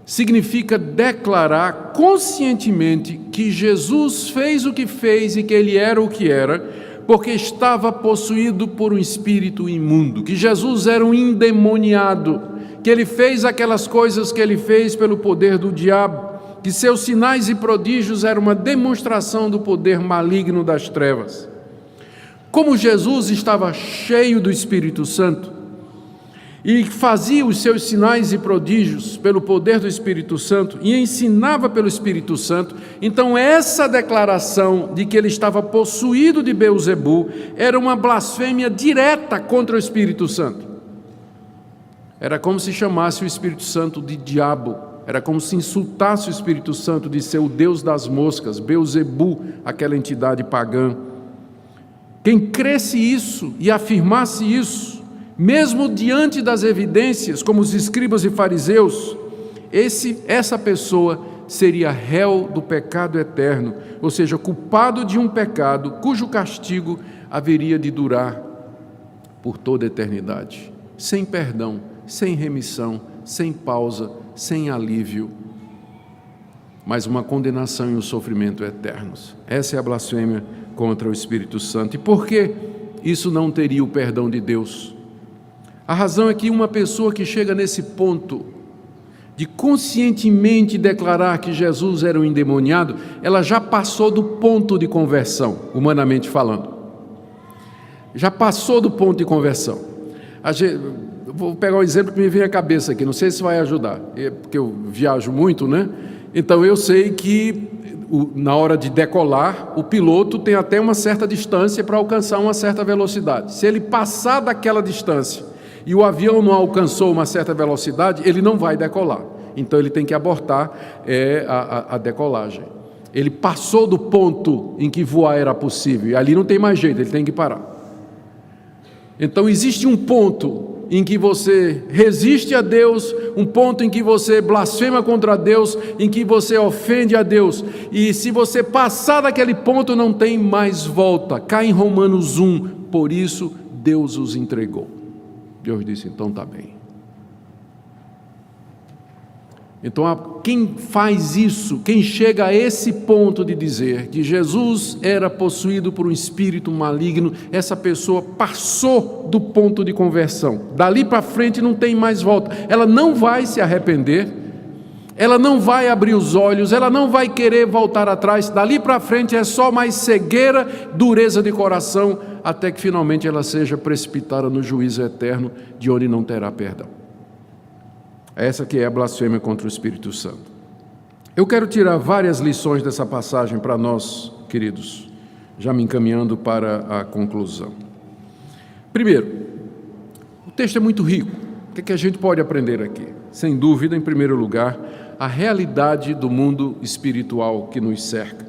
Significa declarar conscientemente que Jesus fez o que fez e que ele era o que era, porque estava possuído por um espírito imundo, que Jesus era um endemoniado, que ele fez aquelas coisas que ele fez pelo poder do diabo, que seus sinais e prodígios eram uma demonstração do poder maligno das trevas. Como Jesus estava cheio do Espírito Santo e fazia os seus sinais e prodígios pelo poder do Espírito Santo e ensinava pelo Espírito Santo, então essa declaração de que ele estava possuído de Beelzebu era uma blasfêmia direta contra o Espírito Santo. Era como se chamasse o Espírito Santo de diabo. Era como se insultasse o Espírito Santo de ser o Deus das moscas, Beelzebu, aquela entidade pagã. Quem cresce isso e afirmasse isso, mesmo diante das evidências, como os escribas e fariseus, essa pessoa seria réu do pecado eterno, ou seja, culpado de um pecado cujo castigo haveria de durar por toda a eternidade, sem perdão, sem remissão, sem pausa, sem alívio, mas uma condenação e um sofrimento eternos. Essa é a blasfêmia contra o Espírito Santo. E por que isso não teria o perdão de Deus? A razão é que uma pessoa que chega nesse ponto de conscientemente declarar que Jesus era um endemoniado, ela já passou do ponto de conversão, humanamente falando. Já passou do ponto de conversão. Vou pegar um exemplo que me vem à cabeça aqui, não sei se vai ajudar, porque eu viajo muito, né? Então eu sei que na hora de decolar, o piloto tem até uma certa distância para alcançar uma certa velocidade. Se ele passar daquela distância e o avião não alcançou uma certa velocidade, ele não vai decolar. Então ele tem que abortar a decolagem. Ele passou do ponto em que voar era possível, e ali não tem mais jeito, ele tem que parar. Então existe um ponto em que você resiste a Deus, um ponto em que você blasfema contra Deus, em que você ofende a Deus, e se você passar daquele ponto não tem mais volta. Cai em Romanos 1, por isso Deus os entregou. Deus disse, então está bem. Então, quem faz isso, quem chega a esse ponto de dizer que Jesus era possuído por um espírito maligno, essa pessoa passou do ponto de conversão. Dali para frente não tem mais volta. Ela não vai se arrepender, ela não vai abrir os olhos, ela não vai querer voltar atrás. Dali para frente é só mais cegueira, dureza de coração, até que finalmente ela seja precipitada no juízo eterno, de onde não terá perdão. Essa que é a blasfêmia contra o Espírito Santo. Eu quero tirar várias lições dessa passagem para nós, queridos, já me encaminhando para a conclusão. Primeiro, o texto é muito rico. O que a gente pode aprender aqui? Sem dúvida, em primeiro lugar, a realidade do mundo espiritual que nos cerca.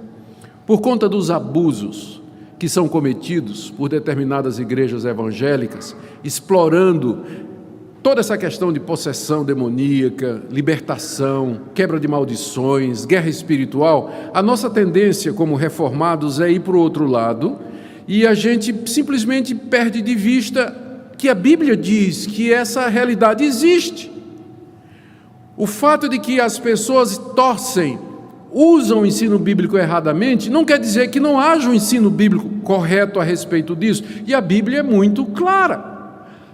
Por conta dos abusos que são cometidos por determinadas igrejas evangélicas, explorando toda essa questão de possessão demoníaca, libertação, quebra de maldições, guerra espiritual, a nossa tendência como reformados é ir para o outro lado e a gente simplesmente perde de vista que a Bíblia diz que essa realidade existe. O fato de que as pessoas usam o ensino bíblico erradamente, não quer dizer que não haja um ensino bíblico correto a respeito disso. E a Bíblia é muito clara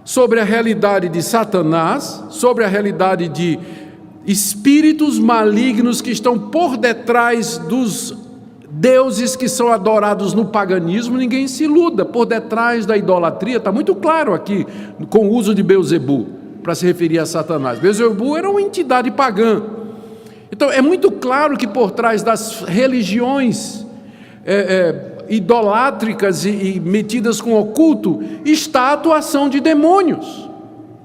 sobre a realidade de Satanás, sobre a realidade de espíritos malignos que estão por detrás dos deuses que são adorados no paganismo. Ninguém se iluda, por detrás da idolatria, está muito claro aqui, com o uso de Belzebu, para se referir a Satanás. Belzebu era uma entidade pagã. Então é muito claro que por trás das religiões idolátricas e metidas com oculto, está a atuação de demônios.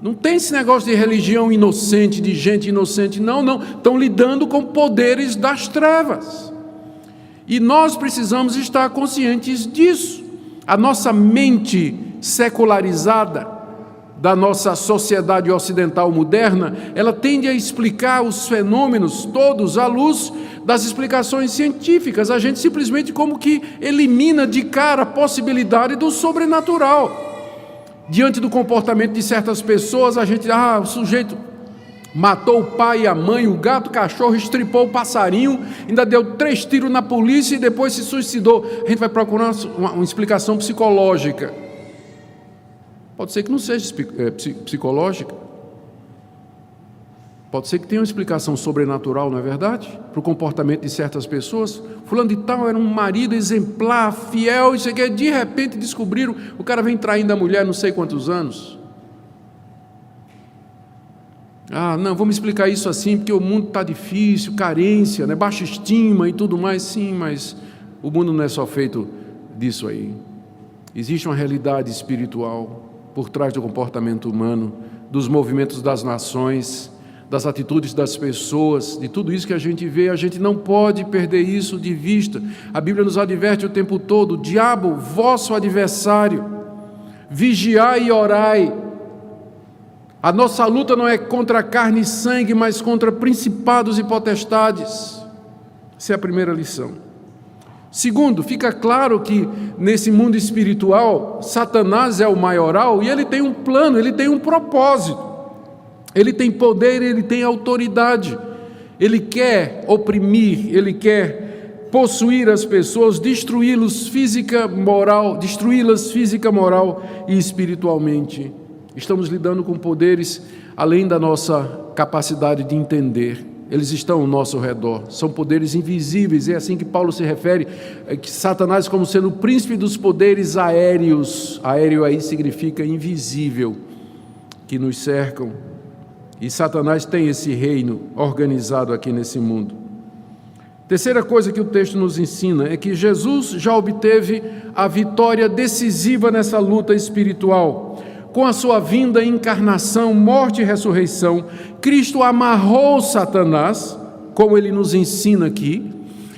Não tem esse negócio de religião inocente, de gente inocente, não. Estão lidando com poderes das trevas. E nós precisamos estar conscientes disso. A nossa mente secularizada, da nossa sociedade ocidental moderna, ela tende a explicar os fenômenos todos à luz das explicações científicas. A gente simplesmente como que elimina de cara a possibilidade do sobrenatural. Diante do comportamento de certas pessoas, a gente, o sujeito matou o pai e a mãe, o gato, o cachorro, estripou o passarinho, ainda deu 3 tiros na polícia e depois se suicidou. A gente vai procurar uma explicação psicológica. Pode ser que não seja psicológica. Pode ser que tenha uma explicação sobrenatural, não é verdade? Para o comportamento de certas pessoas. Fulano de tal era um marido exemplar, fiel, isso aqui, de repente descobriram, o cara vem traindo a mulher não sei quantos anos. Não, vamos explicar isso assim, porque o mundo está difícil, carência, né? Baixa estima e tudo mais. Sim, mas o mundo não é só feito disso aí. Existe uma realidade espiritual por trás do comportamento humano, dos movimentos das nações, das atitudes das pessoas, de tudo isso que a gente vê. A gente não pode perder isso de vista. A Bíblia nos adverte o tempo todo: diabo, vosso adversário, vigiai e orai. A nossa luta não é contra carne e sangue, mas contra principados e potestades. Essa é a primeira lição. Segundo, fica claro que nesse mundo espiritual, Satanás é o maioral e ele tem um plano, ele tem um propósito. Ele tem poder, ele tem autoridade. Ele quer oprimir, ele quer possuir as pessoas, destruí-las física, moral e espiritualmente. Estamos lidando com poderes além da nossa capacidade de entender. Eles estão ao nosso redor, são poderes invisíveis. É assim que Paulo se refere, que Satanás como sendo o príncipe dos poderes aéreos. Aéreo aí significa invisível, que nos cercam. E Satanás tem esse reino organizado aqui nesse mundo. Terceira coisa que o texto nos ensina é que Jesus já obteve a vitória decisiva nessa luta espiritual. Com a sua vinda, encarnação, morte e ressurreição, Cristo amarrou Satanás, como ele nos ensina aqui.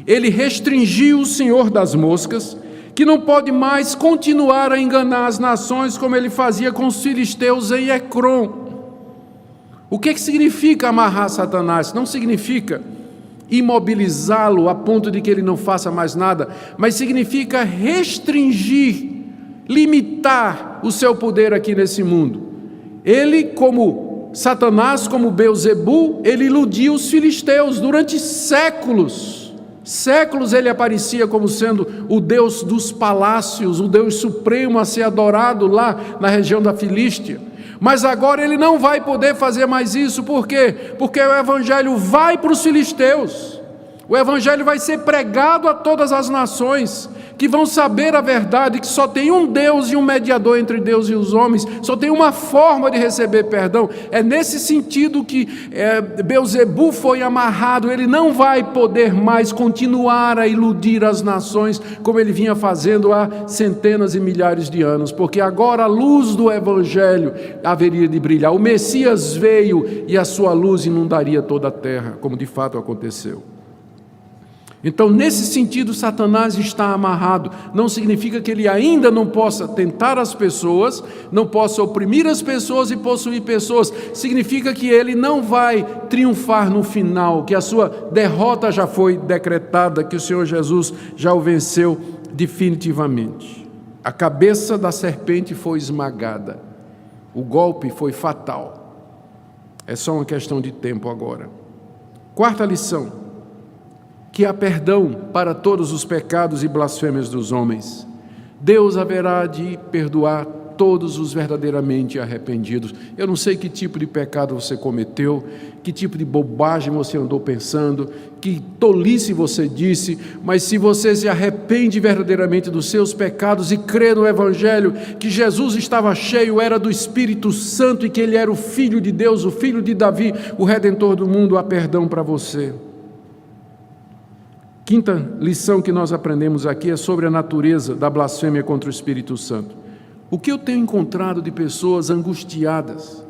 Ele restringiu o Senhor das moscas, que não pode mais continuar a enganar as nações como ele fazia com os filisteus em Ecrom. O que significa amarrar Satanás? Não significa imobilizá-lo a ponto de que ele não faça mais nada, mas significa limitar o seu poder aqui nesse mundo. Ele, como Satanás, como Beelzebu, ele iludia os filisteus durante séculos. Séculos ele aparecia como sendo o Deus dos palácios, o Deus supremo a ser adorado lá na região da Filístia. Mas agora ele não vai poder fazer mais isso. Por quê? Porque o evangelho vai para os filisteus. O evangelho vai ser pregado a todas as nações, que vão saber a verdade, que só tem um Deus e um mediador entre Deus e os homens, só tem uma forma de receber perdão. É nesse sentido que Beelzebu foi amarrado. Ele não vai poder mais continuar a iludir as nações, como ele vinha fazendo há centenas e milhares de anos, porque agora a luz do evangelho haveria de brilhar. O Messias veio e a sua luz inundaria toda a terra, como de fato aconteceu. Então, nesse sentido, Satanás está amarrado. Não significa que ele ainda não possa tentar as pessoas, não possa oprimir as pessoas e possuir pessoas. Significa que ele não vai triunfar no final, que a sua derrota já foi decretada, que o Senhor Jesus já o venceu definitivamente. A cabeça da serpente foi esmagada. O golpe foi fatal. É só uma questão de tempo agora. Quarta lição: que há perdão para todos os pecados e blasfêmias dos homens. Deus haverá de perdoar todos os verdadeiramente arrependidos. Eu não sei que tipo de pecado você cometeu, que tipo de bobagem você andou pensando, que tolice você disse, mas se você se arrepende verdadeiramente dos seus pecados e crê no Evangelho, que Jesus estava cheio, era do Espírito Santo e que Ele era o Filho de Deus, o Filho de Davi, o Redentor do mundo, há perdão para você. Quinta lição que nós aprendemos aqui é sobre a natureza da blasfêmia contra o Espírito Santo. O que eu tenho encontrado de pessoas angustiadas,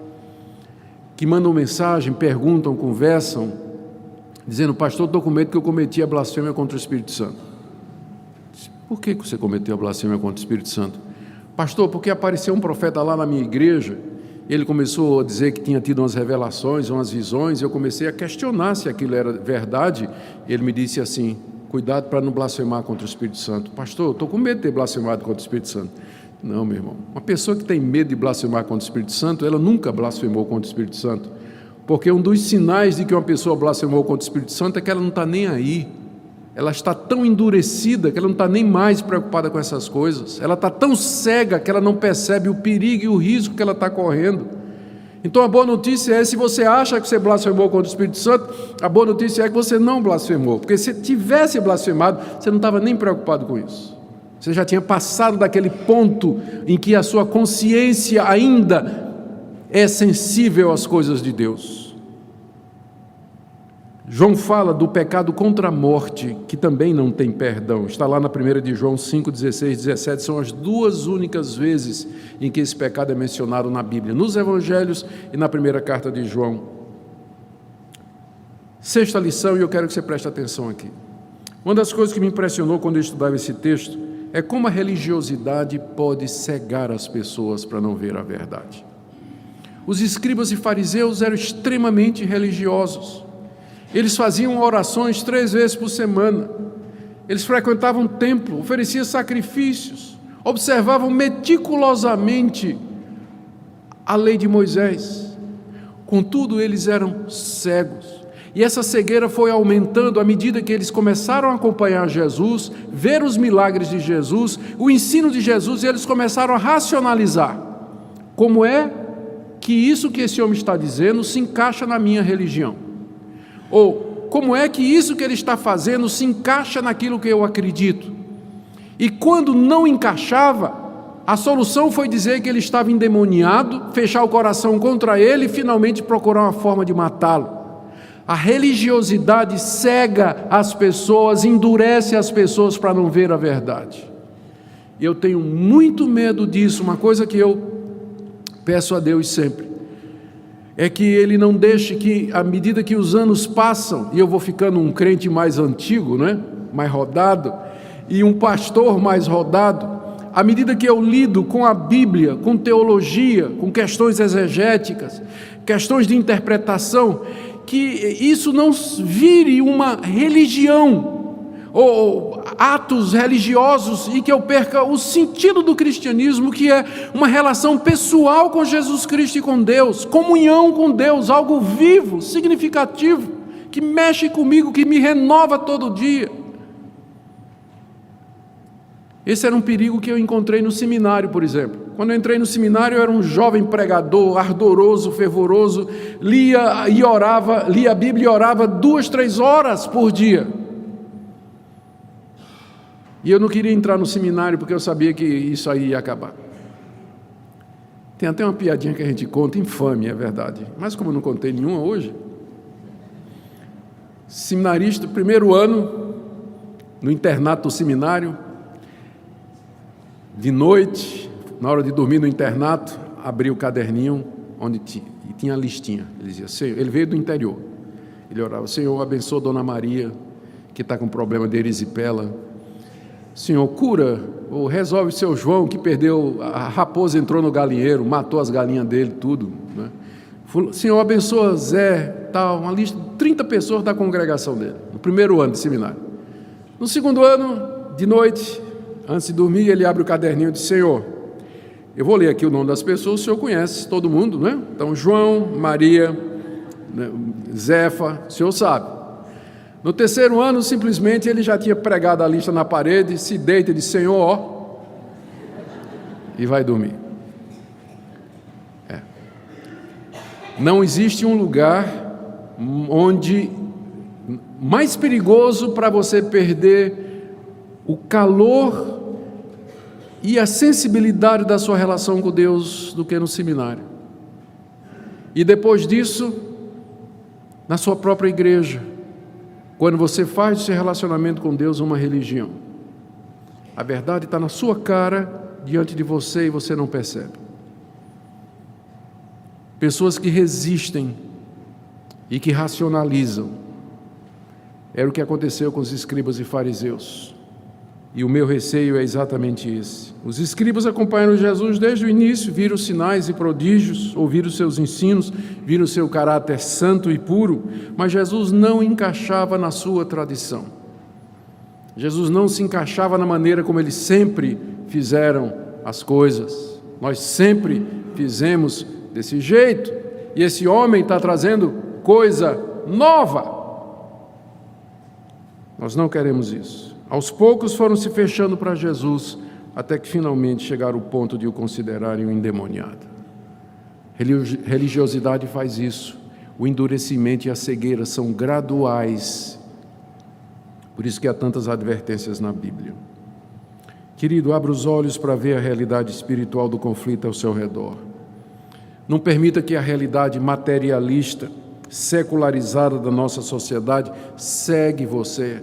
que mandam mensagem, perguntam, conversam, dizendo: pastor, estou com medo que eu cometi a blasfêmia contra o Espírito Santo. Por que você cometeu a blasfêmia contra o Espírito Santo? Pastor, porque apareceu um profeta lá na minha igreja, ele começou a dizer que tinha tido umas revelações, umas visões, e eu comecei a questionar se aquilo era verdade. Ele me disse assim: cuidado para não blasfemar contra o Espírito Santo. Pastor, eu estou com medo de ter blasfemado contra o Espírito Santo. Não, meu irmão, uma pessoa que tem medo de blasfemar contra o Espírito Santo, ela nunca blasfemou contra o Espírito Santo, porque um dos sinais de que uma pessoa blasfemou contra o Espírito Santo é que ela não está nem aí. Ela está tão endurecida que ela não está nem mais preocupada com essas coisas. Ela está tão cega que ela não percebe o perigo e o risco que ela está correndo. Então a boa notícia é: se você acha que você blasfemou contra o Espírito Santo, a boa notícia é que você não blasfemou, porque se tivesse blasfemado, você não estava nem preocupado com isso. Você já tinha passado daquele ponto em que a sua consciência ainda é sensível às coisas de Deus. João fala do pecado contra a morte, que também não tem perdão. Está lá na 1 de João 5, 16, 17. São as duas únicas vezes em que esse pecado é mencionado na Bíblia, nos Evangelhos e na primeira carta de João. Sexta lição, e eu quero que você preste atenção aqui. Uma das coisas que me impressionou quando eu estudava esse texto é como a religiosidade pode cegar as pessoas para não ver a verdade. Os escribas e fariseus eram extremamente religiosos. Eles faziam orações 3 vezes por semana. Eles frequentavam o templo, ofereciam sacrifícios, observavam meticulosamente a lei de Moisés. Contudo, eles eram cegos. E essa cegueira foi aumentando à medida que eles começaram a acompanhar Jesus, ver os milagres de Jesus, o ensino de Jesus, e eles começaram a racionalizar. Como é que isso que esse homem está dizendo se encaixa na minha religião? Ou como é que isso que ele está fazendo se encaixa naquilo que eu acredito? E quando não encaixava, a solução foi dizer que ele estava endemoniado, fechar o coração contra ele e finalmente procurar uma forma de matá-lo. A religiosidade cega as pessoas, endurece as pessoas para não ver a verdade. E eu tenho muito medo disso. Uma coisa que eu peço a Deus sempre é que Ele não deixe que, à medida que os anos passam, e eu vou ficando um crente mais antigo, né? Mais rodado, e um pastor mais rodado, à medida que eu lido com a Bíblia, com teologia, com questões exegéticas, questões de interpretação, que isso não vire uma religião, ou atos religiosos e que eu perca o sentido do cristianismo, que é uma relação pessoal com Jesus Cristo e com Deus, comunhão com Deus, algo vivo, significativo, que mexe comigo, que me renova todo dia. Esse era um perigo que eu encontrei no seminário, por exemplo. Quando eu entrei no seminário, eu era um jovem pregador, ardoroso, fervoroso, lia a Bíblia e orava 2, 3 horas por dia. E eu não queria entrar no seminário porque eu sabia que isso aí ia acabar. Tem até uma piadinha que a gente conta, infame, é verdade. Mas como eu não contei nenhuma hoje, seminarista, primeiro ano, no internato do seminário, de noite, na hora de dormir no internato, abri o caderninho onde tinha a listinha. Ele dizia, Senhor, ele veio do interior. Ele orava, Senhor, abençoa Dona Maria, que está com problema de erisipela. Senhor, cura ou resolve seu João, que perdeu, a raposa entrou no galinheiro, matou as galinhas dele, tudo, né? Senhor, abençoa Zé, tal, uma lista de 30 pessoas da congregação dele, no primeiro ano de seminário. No segundo ano, de noite, antes de dormir, ele abre o caderninho e diz, Senhor, eu vou ler aqui o nome das pessoas, o Senhor conhece todo mundo, né? Então, João, Maria, né, Zefa, o Senhor sabe. No terceiro ano, simplesmente, ele já tinha pregado a lista na parede, se deita e diz, Senhor, ó, e vai dormir. Não existe um lugar onde mais perigoso para você perder o calor e a sensibilidade da sua relação com Deus do que no seminário. E depois disso, na sua própria igreja, quando você faz esse relacionamento com Deus uma religião. A verdade está na sua cara, diante de você, e você não percebe. Pessoas que resistem e que racionalizam. Era o que aconteceu com os escribas e fariseus. E o meu receio é exatamente esse. Os escribas acompanharam Jesus desde o início, viram sinais e prodígios, ouviram seus ensinos, viram seu caráter santo e puro, mas Jesus não encaixava na sua tradição. Jesus não se encaixava na maneira como eles sempre fizeram as coisas. Nós sempre fizemos desse jeito, e esse homem está trazendo coisa nova. Nós não queremos isso. Aos poucos foram se fechando para Jesus, até que finalmente chegaram ao ponto de o considerarem um endemoniado. Religiosidade faz isso. O endurecimento e a cegueira são graduais. Por isso que há tantas advertências na Bíblia. Querido, abra os olhos para ver a realidade espiritual do conflito ao seu redor. Não permita que a realidade materialista, secularizada da nossa sociedade, cegue você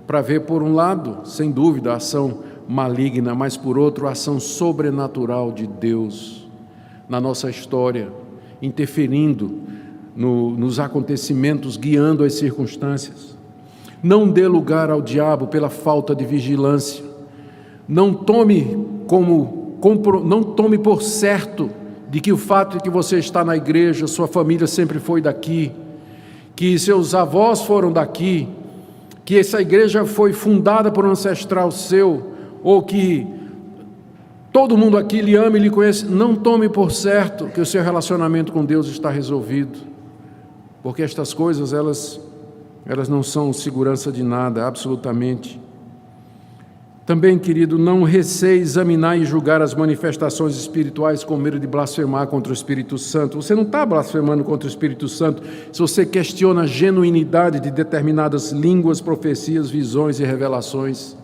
para ver, por um lado, sem dúvida, a ação maligna, mas por outro, a ação sobrenatural de Deus na nossa história, interferindo nos acontecimentos, guiando as circunstâncias. Não dê lugar ao diabo pela falta de vigilância. Não tome por certo de que o fato de que você está na igreja, sua família sempre foi daqui, que seus avós foram daqui, que essa igreja foi fundada por um ancestral seu, ou que todo mundo aqui lhe ama e lhe conhece. Não tome por certo que o seu relacionamento com Deus está resolvido, porque estas coisas, elas não são segurança de nada, absolutamente. Também, querido, não receie examinar e julgar as manifestações espirituais com medo de blasfemar contra o Espírito Santo. Você não está blasfemando contra o Espírito Santo se você questiona a genuinidade de determinadas línguas, profecias, visões e revelações.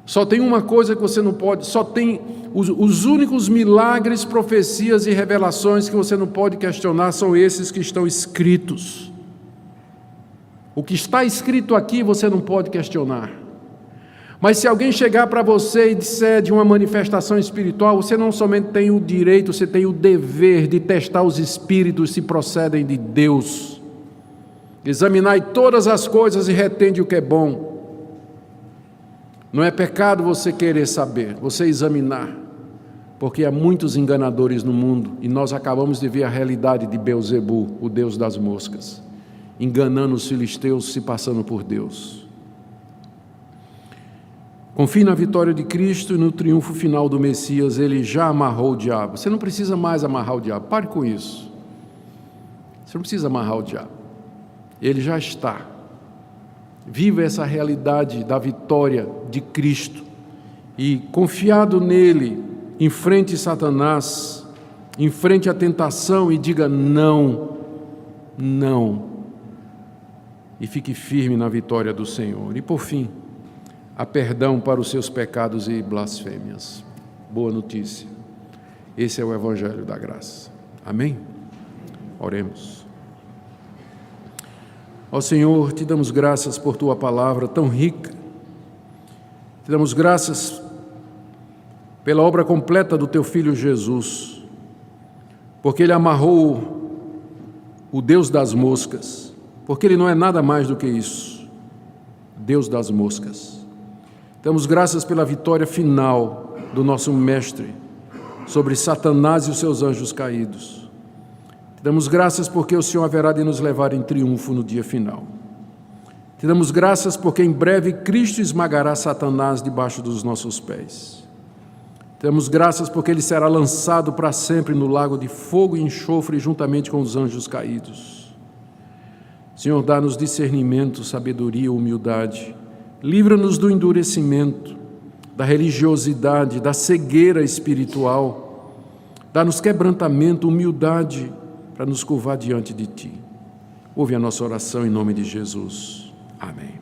Só tem uma coisa que você não pode, só tem os únicos milagres, profecias e revelações que você não pode questionar são esses que estão escritos. O que está escrito aqui você não pode questionar. Mas se alguém chegar para você e disser de uma manifestação espiritual, você não somente tem o direito, você tem o dever de testar os espíritos se procedem de Deus. Examinai todas as coisas e retende o que é bom. Não é pecado você querer saber, você examinar, porque há muitos enganadores no mundo e nós acabamos de ver a realidade de Beelzebu, o deus das moscas, enganando os filisteus se passando por Deus. Confie na vitória de Cristo e no triunfo final do Messias. Ele já amarrou o diabo. Você não precisa mais amarrar o diabo. Pare com isso. Você não precisa amarrar o diabo. Ele já está. Viva essa realidade da vitória de Cristo. E confiado nele, enfrente Satanás, enfrente a tentação e diga não, não. E fique firme na vitória do Senhor. E por fim, há perdão para os seus pecados e blasfêmias. Boa notícia. Esse é o Evangelho da Graça. Amém? Oremos. Ó Senhor, te damos graças por tua palavra tão rica. Te damos graças pela obra completa do teu Filho Jesus, porque ele amarrou o Deus das moscas, porque ele não é nada mais do que isso, Deus das moscas. Damos graças pela vitória final do nosso Mestre sobre Satanás e os seus anjos caídos. Te damos graças porque o Senhor haverá de nos levar em triunfo no dia final. Te damos graças porque em breve Cristo esmagará Satanás debaixo dos nossos pés. Te damos graças porque ele será lançado para sempre no lago de fogo e enxofre juntamente com os anjos caídos. Senhor, dá-nos discernimento, sabedoria, humildade. Livra-nos do endurecimento, da religiosidade, da cegueira espiritual. Dá-nos quebrantamento, humildade, para nos curvar diante de Ti. Ouve a nossa oração em nome de Jesus. Amém.